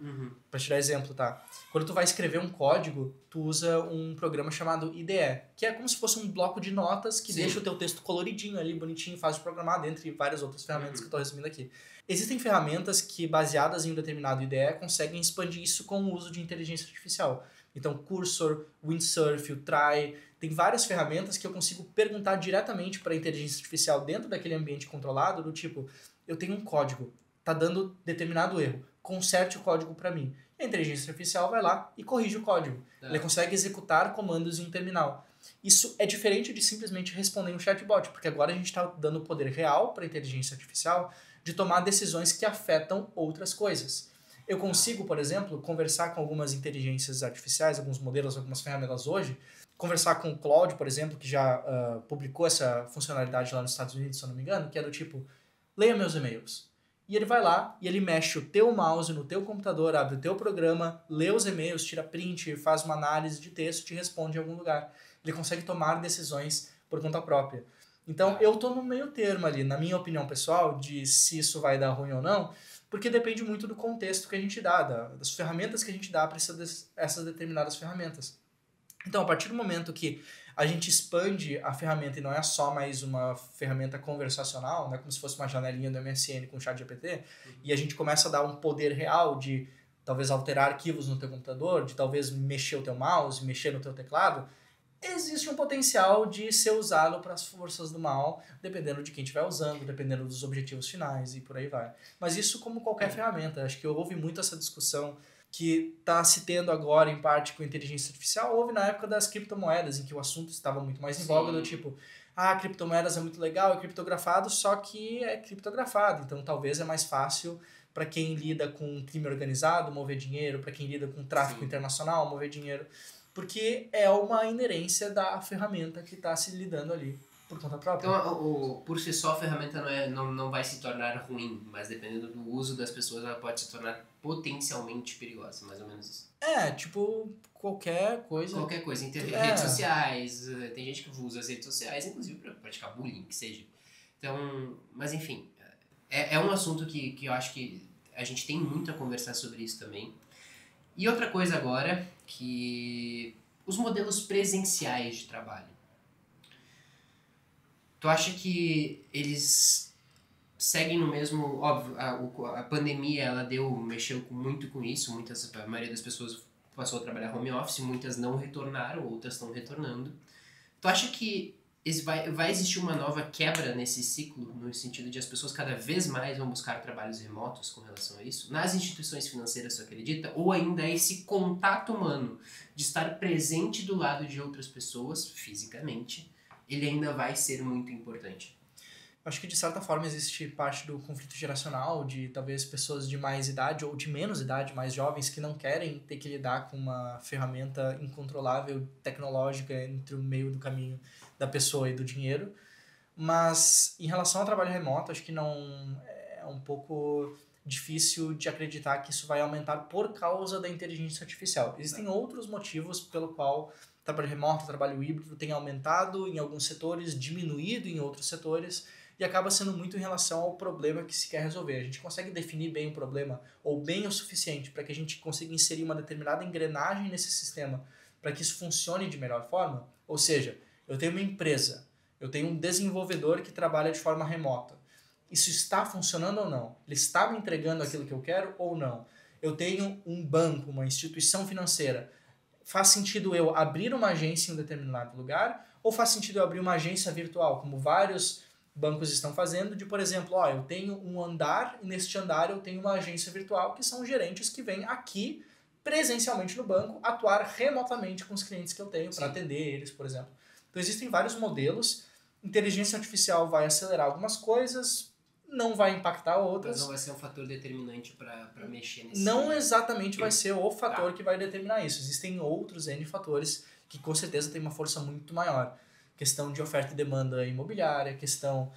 para te dar exemplo, tá? Quando tu vai escrever um código, tu usa um programa chamado IDE, que é como se fosse um bloco de notas que Sim. deixa o teu texto coloridinho ali, bonitinho, fácil de programar, dentre várias outras ferramentas que eu estou resumindo aqui. Existem ferramentas que, baseadas em um determinado IDE, conseguem expandir isso com o uso de inteligência artificial. Então, Cursor, Windsurf, o Try, tem várias ferramentas que eu consigo perguntar diretamente para a inteligência artificial dentro daquele ambiente controlado, do tipo, eu tenho um código, tá dando determinado erro, conserte o código para mim. E a inteligência artificial vai lá e corrige o código. Ele consegue executar comandos em um terminal. Isso é diferente de simplesmente responder um chatbot, porque agora a gente está dando poder real para a inteligência artificial de tomar decisões que afetam outras coisas. Eu consigo, por exemplo, conversar com algumas inteligências artificiais, alguns modelos, algumas ferramentas hoje, conversar com o Claude, por exemplo, que já publicou essa funcionalidade lá nos Estados Unidos, se eu não me engano, que é do tipo, leia meus e-mails. E ele vai lá e ele mexe o teu mouse no teu computador, abre o teu programa, lê os e-mails, tira print, faz uma análise de texto e te responde em algum lugar. Ele consegue tomar decisões por conta própria. Então, eu tô no meio termo ali, na minha opinião pessoal, de se isso vai dar ruim ou não, porque depende muito do contexto que a gente dá, das ferramentas que a gente dá para essas determinadas ferramentas. Então, a partir do momento que a gente expande a ferramenta e não é só mais uma ferramenta conversacional, né, como se fosse uma janelinha do MSN com o ChatGPT, e a gente começa a dar um poder real de talvez alterar arquivos no teu computador, de talvez mexer o teu mouse, mexer no teu teclado, existe um potencial de ser usado para as forças do mal, dependendo de quem estiver usando, dependendo dos objetivos finais e por aí vai. Mas isso como qualquer ferramenta. Acho que houve muito essa discussão que está se tendo agora, em parte, com inteligência artificial. Houve na época das criptomoedas, em que o assunto estava muito mais em voga, do tipo, criptomoedas é muito legal, é criptografado, só que é criptografado. Então, talvez é mais fácil para quem lida com crime organizado mover dinheiro, para quem lida com tráfico internacional mover dinheiro. Porque é uma inerência da ferramenta que está se lidando ali por conta própria. Então, por si só, a ferramenta não vai se tornar ruim, mas dependendo do uso das pessoas, ela pode se tornar potencialmente perigosa, mais ou menos isso. Tipo, qualquer coisa. Qualquer coisa. Redes sociais, tem gente que usa as redes sociais, inclusive, para praticar bullying, que seja. Então, mas enfim, é um assunto que eu acho que a gente tem muito a conversar sobre isso também. E outra coisa agora, que os modelos presenciais de trabalho. Tu acha que eles seguem no mesmo... Óbvio, a pandemia ela mexeu muito com isso, a maioria das pessoas passou a trabalhar home office, muitas não retornaram, outras estão retornando. Tu acha que vai existir uma nova quebra nesse ciclo, no sentido de as pessoas cada vez mais vão buscar trabalhos remotos com relação a isso? Nas instituições financeiras, você acredita? Ou ainda esse contato humano de estar presente do lado de outras pessoas, fisicamente, ele ainda vai ser muito importante? Acho que, de certa forma, existe parte do conflito geracional de talvez pessoas de mais idade ou de menos idade, mais jovens, que não querem ter que lidar com uma ferramenta incontrolável, tecnológica, entre o meio do caminho da pessoa e do dinheiro. Mas, em relação ao trabalho remoto, acho que não é um pouco difícil de acreditar que isso vai aumentar por causa da inteligência artificial. Existem outros motivos pelo qual trabalho remoto, trabalho híbrido tem aumentado em alguns setores, diminuído em outros setores, e acaba sendo muito em relação ao problema que se quer resolver. A gente consegue definir bem o problema, ou bem o suficiente, para que a gente consiga inserir uma determinada engrenagem nesse sistema, para que isso funcione de melhor forma? Ou seja, eu tenho uma empresa, eu tenho um desenvolvedor que trabalha de forma remota. Isso está funcionando ou não? Ele está me entregando aquilo que eu quero ou não? Eu tenho um banco, uma instituição financeira. Faz sentido eu abrir uma agência em um determinado lugar ou faz sentido eu abrir uma agência virtual, como vários bancos estão fazendo, de, por exemplo, eu tenho um andar e neste andar eu tenho uma agência virtual que são gerentes que vêm aqui presencialmente no banco atuar remotamente com os clientes que eu tenho para atender eles, por exemplo. Então existem vários modelos. Inteligência artificial vai acelerar algumas coisas, não vai impactar outras. Mas não vai ser um fator determinante para mexer nesse... Não exatamente vai ser o fator que vai determinar isso. Existem outros N fatores que com certeza têm uma força muito maior. Questão de oferta e demanda imobiliária, questão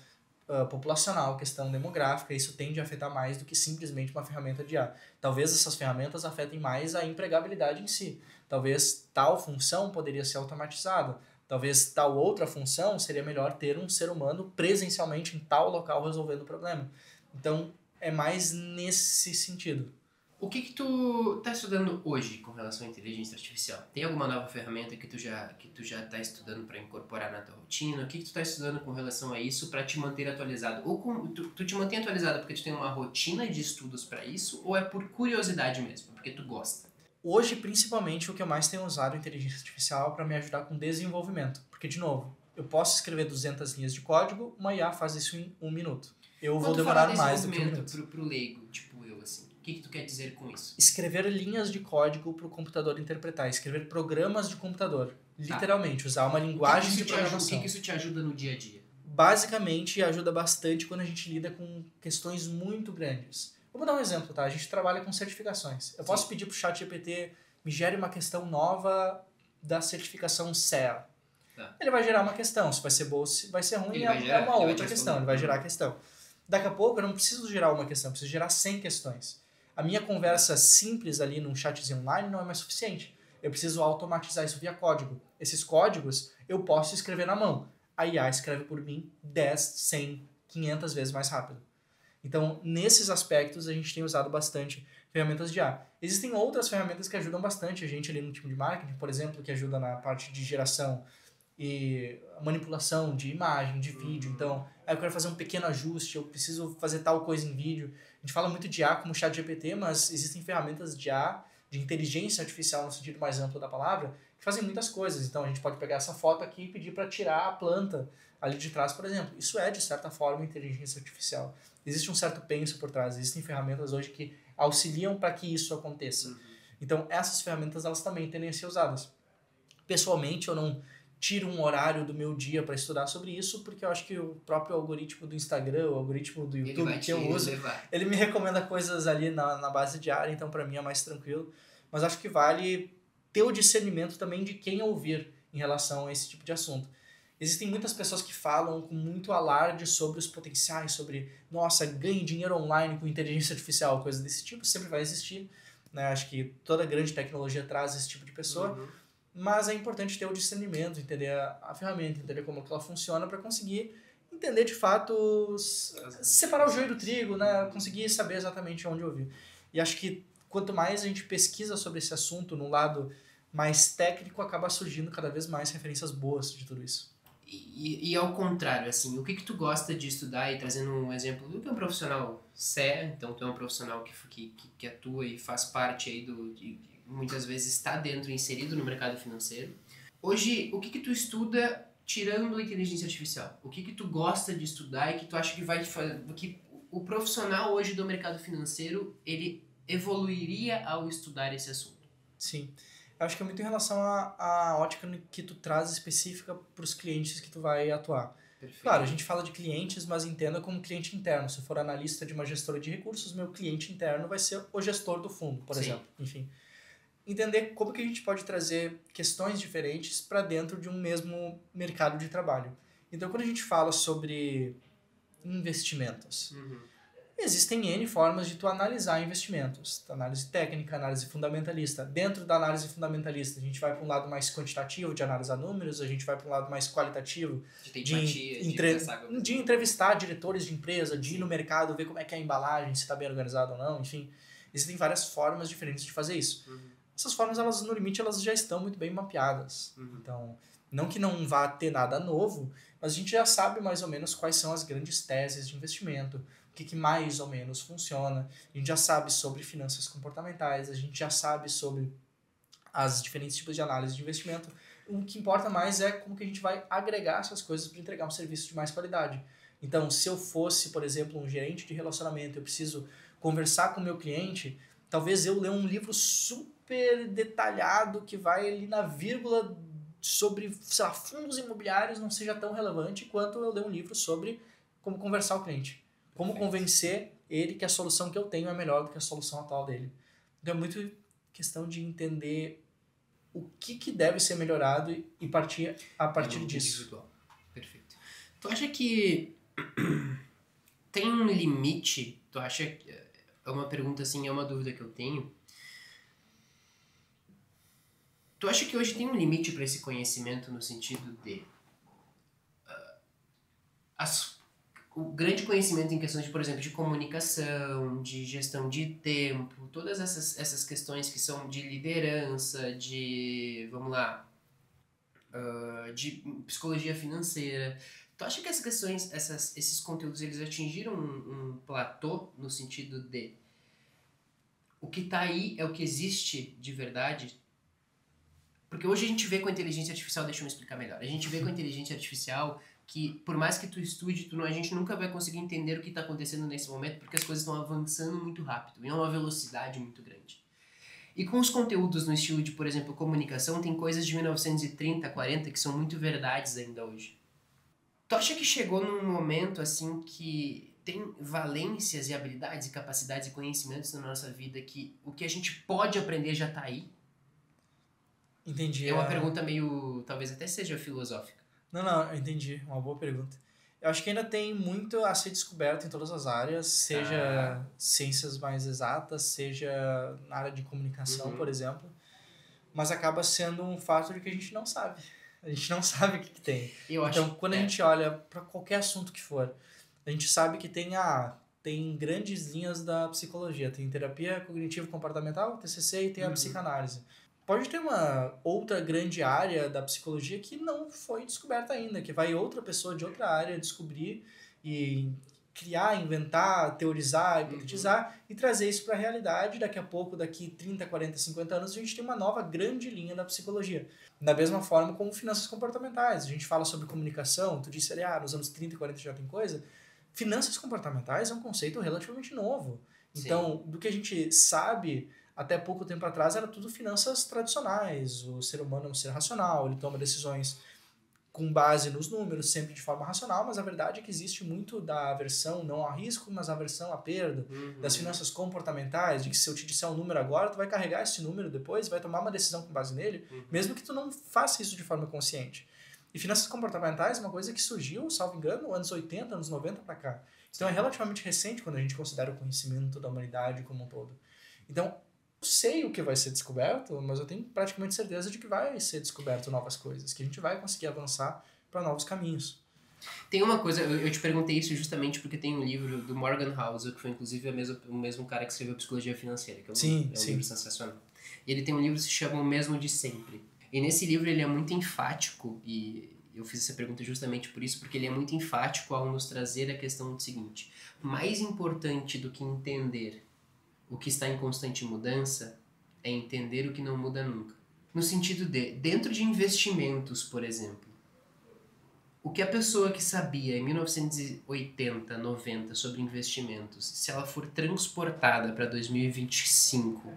populacional, questão demográfica, isso tende a afetar mais do que simplesmente uma ferramenta de IA. Talvez essas ferramentas afetem mais a empregabilidade em si. Talvez tal função poderia ser automatizada. Talvez tal outra função seria melhor ter um ser humano presencialmente em tal local resolvendo o problema. Então, é mais nesse sentido. O que tu tá estudando hoje com relação à inteligência artificial? Tem alguma nova ferramenta que tu já tá estudando para incorporar na tua rotina? O que tu tá estudando com relação a isso para te manter atualizado? Ou tu te mantém atualizado porque tu tem uma rotina de estudos para isso, ou é por curiosidade mesmo, porque tu gosta? Hoje, principalmente, o que eu mais tenho usado é a inteligência artificial para me ajudar com desenvolvimento. Porque, de novo, eu posso escrever 200 linhas de código, uma IA faz isso em 1 minuto. Eu vou demorar mais do que 1 minuto. Pro leigo, tipo eu, assim, o que tu quer dizer com isso? Escrever linhas de código para o computador interpretar. Escrever programas de computador. Literalmente, usar uma linguagem de programação. O que isso te ajuda no dia a dia? Basicamente, ajuda bastante quando a gente lida com questões muito grandes. Vamos dar um exemplo, tá? A gente trabalha com certificações. Eu posso pedir para o ChatGPT, me gere uma questão nova da certificação CEA. Ele vai gerar uma questão. Se vai ser boa, se vai ser ruim, é uma outra questão. Ele vai gerar a questão. Daqui a pouco, eu não preciso gerar uma questão, eu preciso gerar 100 questões. A minha conversa simples ali num chatzinho online não é mais suficiente. Eu preciso automatizar isso via código. Esses códigos eu posso escrever na mão. A IA escreve por mim 10, 100, 500 vezes mais rápido. Então, nesses aspectos, a gente tem usado bastante ferramentas de IA. Existem outras ferramentas que ajudam bastante a gente ali no time de marketing, por exemplo, que ajuda na parte de geração e manipulação de imagem, de vídeo. Então, eu quero fazer um pequeno ajuste, eu preciso fazer tal coisa em vídeo. A gente fala muito de IA como o ChatGPT, mas existem ferramentas de IA, de inteligência artificial no sentido mais amplo da palavra, que fazem muitas coisas. Então, a gente pode pegar essa foto aqui e pedir para tirar a planta ali de trás, por exemplo. Isso é, de certa forma, inteligência artificial. Existe um certo penso por trás. Existem ferramentas hoje que auxiliam para que isso aconteça. Então, essas ferramentas, elas também tendem a ser usadas. Pessoalmente, eu não tiro um horário do meu dia para estudar sobre isso, porque eu acho que o próprio algoritmo do Instagram, o algoritmo do YouTube que eu uso, ele me recomenda coisas ali na base diária, então para mim é mais tranquilo. Mas acho que vale ter o discernimento também de quem ouvir em relação a esse tipo de assunto. Existem muitas pessoas que falam com muito alarde sobre os potenciais, sobre, nossa, ganhe dinheiro online com inteligência artificial, coisa desse tipo, sempre vai existir, né? Acho que toda grande tecnologia traz esse tipo de pessoa, mas é importante ter o discernimento, entender a ferramenta, entender como que ela funciona para conseguir entender de fato, separar o joio do trigo, né? Conseguir saber exatamente onde ouvir. E acho que quanto mais a gente pesquisa sobre esse assunto no lado mais técnico, acaba surgindo cada vez mais referências boas de tudo isso. E ao contrário, assim, o que tu gosta de estudar, e trazendo um exemplo do que é um profissional sério, então tu é um profissional que atua e faz parte aí muitas vezes está dentro, inserido no mercado financeiro. Hoje, o que tu estuda tirando a inteligência artificial? O que tu gosta de estudar e que tu acha que vai fazer, que o profissional hoje do mercado financeiro, ele evoluiria ao estudar esse assunto? Sim. Eu acho que é muito em relação à ótica que tu traz específica para os clientes que tu vai atuar. Perfeito. Claro, a gente fala de clientes, mas entenda como cliente interno. Se eu for analista de uma gestora de recursos, meu cliente interno vai ser o gestor do fundo, por exemplo. Enfim, entender como que a gente pode trazer questões diferentes para dentro de um mesmo mercado de trabalho. Então, quando a gente fala sobre investimentos, existem N formas de tu analisar investimentos. Análise técnica, análise fundamentalista. Dentro da análise fundamentalista, a gente vai para um lado mais quantitativo, de analisar números, a gente vai para um lado mais qualitativo, de entrevistar diretores de empresa, de ir no mercado, ver como é que é a embalagem, se está bem organizado ou não, enfim. Existem várias formas diferentes de fazer isso. Essas formas, elas no limite, elas já estão muito bem mapeadas. Então, não que não vá ter nada novo, mas a gente já sabe mais ou menos quais são as grandes teses de investimento, o que mais ou menos funciona. A gente já sabe sobre finanças comportamentais, a gente já sabe sobre as diferentes tipos de análise de investimento. O que importa mais é como que a gente vai agregar essas coisas para entregar um serviço de mais qualidade. Então, se eu fosse, por exemplo, um gerente de relacionamento, eu preciso conversar com o meu cliente, talvez eu ler um livro super detalhado que vai ali na vírgula sobre, sei lá, fundos imobiliários não seja tão relevante quanto eu ler um livro sobre como conversar com o cliente. Como Perfeito. convencer ele que a solução que eu tenho é melhor do que a solução atual dele. Então é muito questão de entender o que deve ser melhorado e partir a partir muito disso. individual. Perfeito. Tu acha que tem um limite? Tu acha que... É uma pergunta assim, é uma dúvida que eu tenho. Tu acha que hoje tem um limite para esse conhecimento no sentido de o grande conhecimento em questões de, por exemplo, de comunicação, de gestão de tempo, todas essas questões que são de liderança, de, vamos lá, de psicologia financeira. Tu acha que essas questões, esses conteúdos, eles atingiram um platô no sentido de o que tá aí é o que existe de verdade? Porque hoje a gente vê com a inteligência artificial, deixa eu me explicar melhor, a gente vê com a inteligência artificial que por mais que tu estude, a gente nunca vai conseguir entender o que está acontecendo nesse momento porque as coisas estão avançando muito rápido, em uma velocidade muito grande. E com os conteúdos no estilo de, por exemplo, comunicação, tem coisas de 1930, 40 que são muito verdades ainda hoje. Tu acha que chegou num momento assim que tem valências e habilidades e capacidades e conhecimentos na nossa vida que o que a gente pode aprender já está aí? Entendi. É uma pergunta meio, talvez até seja filosófica. Não, eu entendi. Uma boa pergunta. Eu acho que ainda tem muito a ser descoberto em todas as áreas, seja ciências mais exatas, seja na área de comunicação, por exemplo. Mas acaba sendo um fato de que a gente não sabe. A gente não sabe o que tem. Quando a gente olha para qualquer assunto que for, a gente sabe que tem grandes linhas da psicologia. Tem terapia cognitivo-comportamental, TCC, e tem a psicanálise. Pode ter uma outra grande área da psicologia que não foi descoberta ainda, que vai outra pessoa de outra área descobrir e criar, inventar, teorizar, hipotetizar e trazer isso para a realidade. Daqui a pouco, daqui 30, 40, 50 anos, a gente tem uma nova grande linha da psicologia. Da mesma forma como finanças comportamentais. A gente fala sobre comunicação, tu disse ali, nos anos 30 e 40 já tem coisa. Finanças comportamentais é um conceito relativamente novo. Então, do que a gente sabe... Até pouco tempo atrás era tudo finanças tradicionais. O ser humano é um ser racional, ele toma decisões com base nos números, sempre de forma racional, mas a verdade é que existe muito da aversão não a risco, mas a aversão à perda, das finanças comportamentais, de que se eu te disser um número agora, tu vai carregar esse número depois, vai tomar uma decisão com base nele, mesmo que tu não faça isso de forma consciente. E finanças comportamentais é uma coisa que surgiu, salvo engano, anos 80, anos 90 para cá. Então é relativamente recente quando a gente considera o conhecimento da humanidade como um todo. Então, sei o que vai ser descoberto, mas eu tenho praticamente certeza de que vai ser descoberto novas coisas, que a gente vai conseguir avançar para novos caminhos. Tem uma coisa, eu te perguntei isso justamente porque tem um livro do Morgan Housel, que foi inclusive o mesmo cara que escreveu Psicologia Financeira, que é um livro sensacional. E ele tem um livro que se chama O Mesmo de Sempre. E nesse livro ele é muito enfático, e eu fiz essa pergunta justamente por isso, porque ele é muito enfático ao nos trazer a questão do seguinte: mais importante do que entender o que está em constante mudança é entender o que não muda nunca. No sentido de, dentro de investimentos, por exemplo, o que a pessoa que sabia em 1980, 90 sobre investimentos, se ela for transportada para 2025,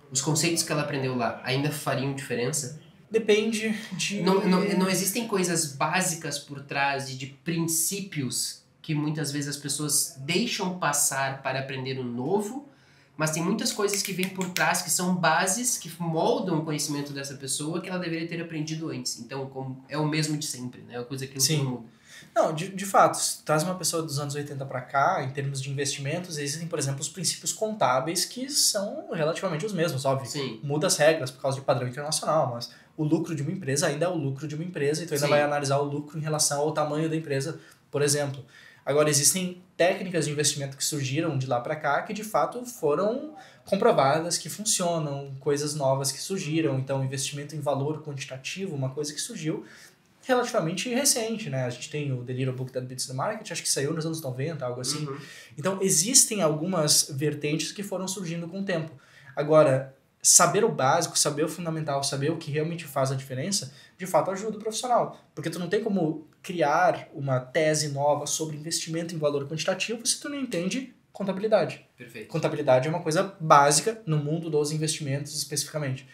os conceitos que ela aprendeu lá ainda fariam diferença? Depende de... Não existem coisas básicas por trás de princípios que muitas vezes as pessoas deixam passar para aprender o novo, mas tem muitas coisas que vêm por trás que são bases, que moldam o conhecimento dessa pessoa que ela deveria ter aprendido antes. Então, é o mesmo de sempre, né? É uma coisa que não muda. Não, de fato, se traz uma pessoa dos anos 80 para cá, em termos de investimentos, existem, por exemplo, os princípios contábeis que são relativamente os mesmos, óbvio. Sim. Muda as regras por causa de padrão internacional, mas o lucro de uma empresa ainda é o lucro de uma empresa, então ainda vai analisar o lucro em relação ao tamanho da empresa, por exemplo. Agora, existem técnicas de investimento que surgiram de lá para cá que, de fato, foram comprovadas que funcionam, coisas novas que surgiram. Então, investimento em valor quantitativo, uma coisa que surgiu relativamente recente, né? A gente tem o The Little Book That Beats the Market, acho que saiu nos anos 90, algo assim. Então, existem algumas vertentes que foram surgindo com o tempo. Agora, saber o básico, saber o fundamental, saber o que realmente faz a diferença, de fato ajuda o profissional. Porque tu não tem como criar uma tese nova sobre investimento em valor quantitativo se tu não entende contabilidade. Perfeito. Contabilidade é uma coisa básica no mundo dos investimentos especificamente.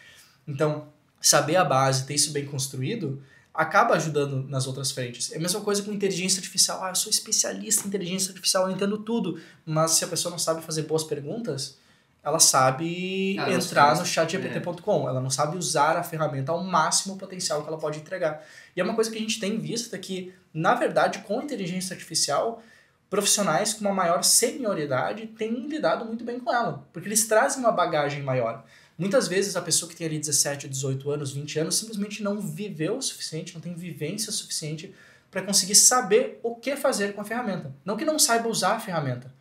Então, saber a base, ter isso bem construído, acaba ajudando nas outras frentes. É a mesma coisa com inteligência artificial. Eu sou especialista em inteligência artificial, eu entendo tudo. Mas se a pessoa não sabe fazer boas perguntas, ela sabe entrar no chatgpt.com. Ela não sabe usar a ferramenta ao máximo potencial que ela pode entregar. E é uma coisa que a gente tem visto é que, na verdade, com inteligência artificial, profissionais com uma maior senioridade têm lidado muito bem com ela. Porque eles trazem uma bagagem maior. Muitas vezes a pessoa que tem ali 17, 18 anos, 20 anos, simplesmente não viveu o suficiente, não tem vivência suficiente para conseguir saber o que fazer com a ferramenta. Não que não saiba usar a ferramenta,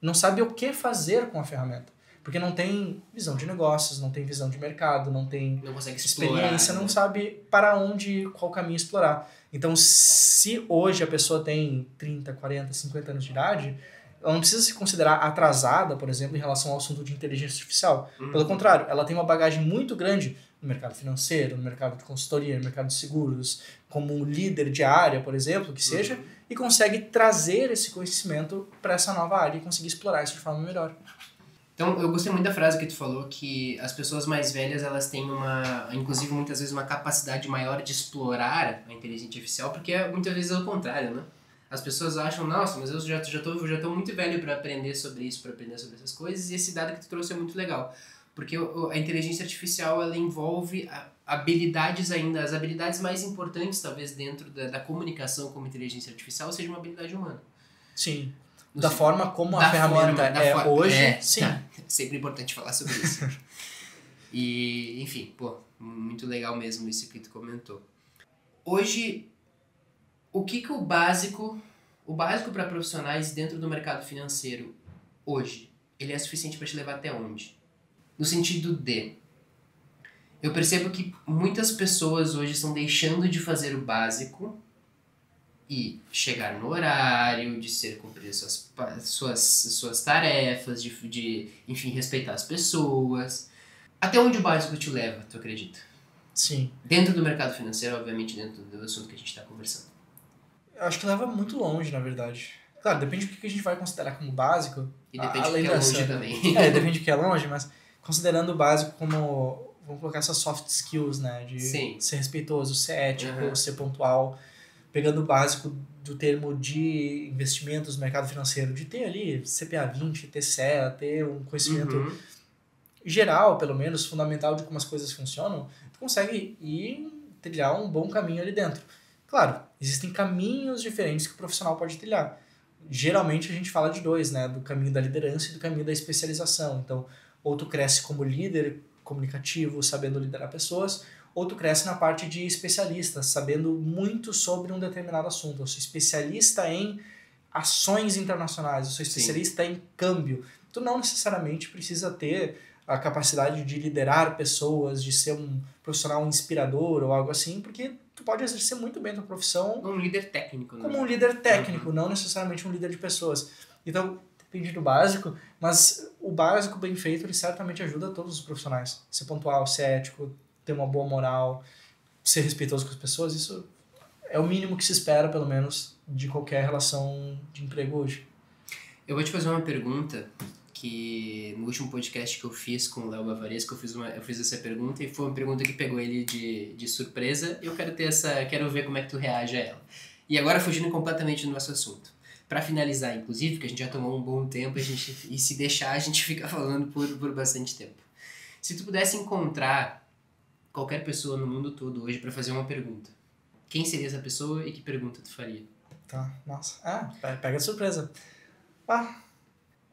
não sabe o que fazer com a ferramenta. Porque não tem visão de negócios, não tem visão de mercado, não tem experiência, não sabe para onde, qual caminho explorar. Então, se hoje a pessoa tem 30, 40, 50 anos de idade, ela não precisa se considerar atrasada, por exemplo, em relação ao assunto de inteligência artificial. Pelo contrário, ela tem uma bagagem muito grande no mercado financeiro, no mercado de consultoria, no mercado de seguros, como um líder de área, por exemplo, que seja, e consegue trazer esse conhecimento para essa nova área e conseguir explorar isso de forma melhor. Então, eu gostei muito da frase que tu falou, que as pessoas mais velhas, elas têm inclusive muitas vezes uma capacidade maior de explorar a inteligência artificial, porque muitas vezes é o contrário, né? As pessoas acham, nossa, mas eu já tô muito velho para aprender sobre isso, para aprender sobre essas coisas, e esse dado que tu trouxe é muito legal. Porque a inteligência artificial, ela envolve habilidades ainda, as habilidades mais importantes, talvez, dentro da comunicação como inteligência artificial, seja uma habilidade humana. Sim. Da forma como a ferramenta hoje, sim. Tá. É sempre importante falar sobre isso. E, enfim, muito legal mesmo isso que tu comentou. Hoje, o que o básico para profissionais dentro do mercado financeiro hoje, ele é suficiente para te levar até onde? No sentido de, eu percebo que muitas pessoas hoje estão deixando de fazer o básico e chegar no horário, de cumprir suas tarefas, de enfim, respeitar as pessoas. Até onde o básico te leva, tu acredita? Sim. Dentro do mercado financeiro, obviamente, dentro do assunto que a gente está conversando. Eu acho que leva muito longe, na verdade. Claro, depende do que a gente vai considerar como básico. E depende do que é longe também. Depende do que é longe, mas considerando o básico como, vamos colocar essas soft skills, né? De ser respeitoso, ser ético, ser pontual. Pegando o básico do termo de investimentos no mercado financeiro, de ter ali CPA 20, ter CEA, ter um conhecimento geral, pelo menos, fundamental de como as coisas funcionam, tu consegue ir trilhar um bom caminho ali dentro. Claro, existem caminhos diferentes que o profissional pode trilhar. Geralmente a gente fala de dois, né? Do caminho da liderança e do caminho da especialização. Então, ou tu cresce como líder comunicativo, sabendo liderar pessoas, ou tu cresce na parte de especialista, sabendo muito sobre um determinado assunto. Eu sou especialista em ações internacionais, eu sou especialista em câmbio. Tu não necessariamente precisa ter a capacidade de liderar pessoas, de ser um profissional inspirador ou algo assim, porque tu pode exercer muito bem a tua profissão como um líder técnico, né? Como um líder técnico, não necessariamente um líder de pessoas. Então, depende do básico, mas o básico bem feito, ele certamente ajuda todos os profissionais. Ser pontual, ser ético, ter uma boa moral, ser respeitoso com as pessoas, isso é o mínimo que se espera, pelo menos, de qualquer relação de emprego hoje. Eu vou te fazer uma pergunta que no último podcast que eu fiz com o Léo Bavaresco, eu fiz essa pergunta e foi uma pergunta que pegou ele de surpresa e eu quero ver como é que tu reage a ela. E agora fugindo completamente do nosso assunto. Para finalizar, inclusive, que a gente já tomou um bom tempo e se deixar a gente fica falando por bastante tempo. Se tu pudesse encontrar qualquer pessoa no mundo todo hoje para fazer uma pergunta, quem seria essa pessoa e que pergunta tu faria? Tá, nossa. Pega de surpresa.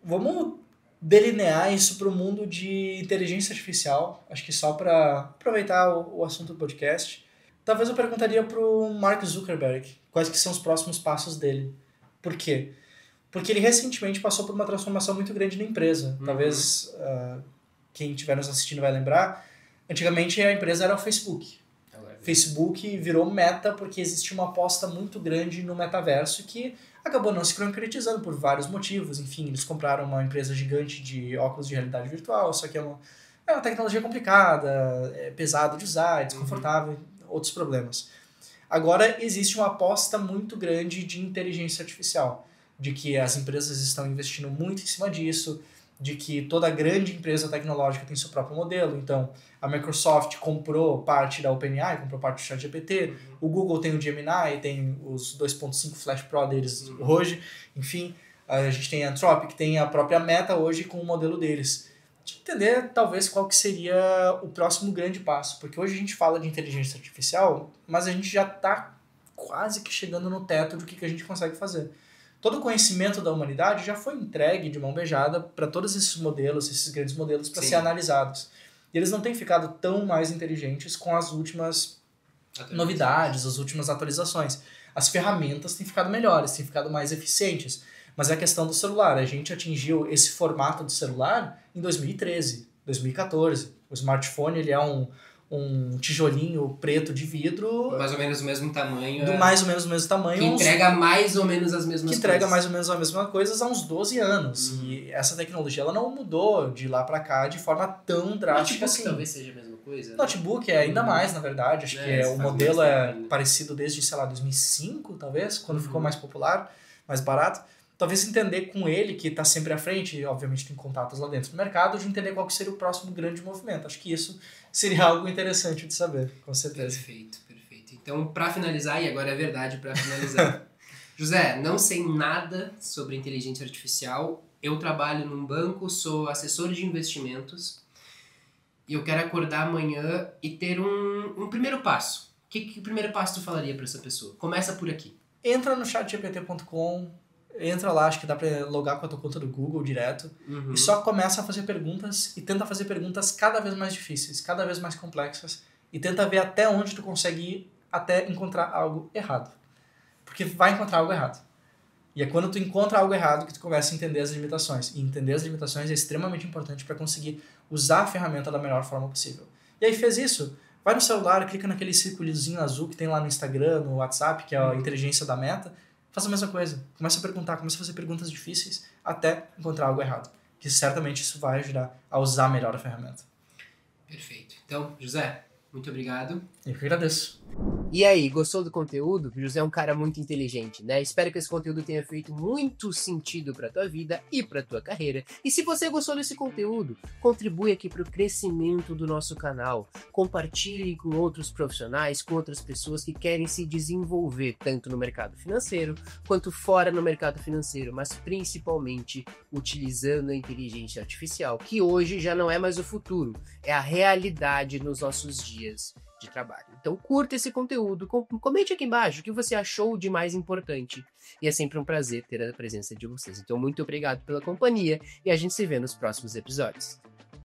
Vamos delinear isso para o mundo de inteligência artificial. Acho que só para aproveitar o assunto do podcast. Talvez eu perguntaria para o Mark Zuckerberg quais que são os próximos passos dele. Por quê? Porque ele recentemente passou por uma transformação muito grande na empresa. Talvez quem estiver nos assistindo vai lembrar. Antigamente a empresa era o Facebook. Facebook virou Meta porque existia uma aposta muito grande no metaverso que acabou não se concretizando por vários motivos. Enfim, eles compraram uma empresa gigante de óculos de realidade virtual, só que é uma tecnologia complicada, é pesado de usar, é desconfortável, outros problemas. Agora existe uma aposta muito grande de inteligência artificial, de que as empresas estão investindo muito em cima disso, de que toda grande empresa tecnológica tem seu próprio modelo. Então, a Microsoft comprou parte da OpenAI, comprou parte do ChatGPT, o Google tem o Gemini, tem os 2.5 Flash Pro deles hoje, enfim, a gente tem a Anthropic, tem a própria Meta hoje com o modelo deles. De entender, talvez, qual que seria o próximo grande passo, porque hoje a gente fala de inteligência artificial, mas a gente já está quase que chegando no teto do que a gente consegue fazer. Todo o conhecimento da humanidade já foi entregue de mão beijada para todos esses modelos, esses grandes modelos, para ser analisados. E eles não têm ficado tão mais inteligentes com as últimas novidades, as últimas atualizações. As ferramentas têm ficado melhores, têm ficado mais eficientes. Mas é a questão do celular. A gente atingiu esse formato do celular em 2013, 2014. O smartphone ele é um tijolinho preto de vidro. Mais ou menos o mesmo tamanho. Mais ou menos o mesmo tamanho. Que entrega mais ou menos as mesmas coisas. Que entrega mais ou menos as mesmas coisas há uns 12 anos. E essa tecnologia ela não mudou de lá pra cá de forma tão drástica assim. Talvez seja a mesma coisa. Né? Notebook é ainda mais, na verdade. Acho que o modelo é parecido desde, sei lá, 2005, talvez, quando ficou mais popular, mais barato. Talvez entender com ele, que está sempre à frente, e obviamente tem contatos lá dentro do mercado, de entender qual que seria o próximo grande movimento. Acho que isso seria algo interessante de saber, com certeza. Perfeito. Então, para finalizar, e agora é verdade para finalizar. José, não sei nada sobre inteligência artificial. Eu trabalho num banco, sou assessor de investimentos e eu quero acordar amanhã e ter um primeiro passo. Que primeiro passo tu falaria para essa pessoa? Começa por aqui. Entra no chatgpt.com, entra lá, acho que dá para logar com a tua conta do Google direto e só começa a fazer perguntas e tenta fazer perguntas cada vez mais difíceis, cada vez mais complexas e tenta ver até onde tu consegue ir até encontrar algo errado. Porque vai encontrar algo errado. E é quando tu encontra algo errado que tu começa a entender as limitações. E entender as limitações é extremamente importante para conseguir usar a ferramenta da melhor forma possível. E aí fez isso, vai no celular, clica naquele círculozinho azul que tem lá no Instagram, no WhatsApp, que é a inteligência da Meta, faz a mesma coisa. Começa a perguntar, começa a fazer perguntas difíceis até encontrar algo errado. Que certamente isso vai ajudar a usar melhor a ferramenta. Perfeito. Então, José, muito obrigado. Eu que agradeço. E aí, gostou do conteúdo? O José é um cara muito inteligente, né? Espero que esse conteúdo tenha feito muito sentido pra tua vida e pra tua carreira. E se você gostou desse conteúdo, contribui aqui pro crescimento do nosso canal. Compartilhe com outros profissionais, com outras pessoas que querem se desenvolver tanto no mercado financeiro quanto fora no mercado financeiro, mas principalmente utilizando a inteligência artificial, que hoje já não é mais o futuro, é a realidade nos nossos dias de trabalho. Então curta esse conteúdo, comente aqui embaixo o que você achou de mais importante. E é sempre um prazer ter a presença de vocês. Então muito obrigado pela companhia e a gente se vê nos próximos episódios.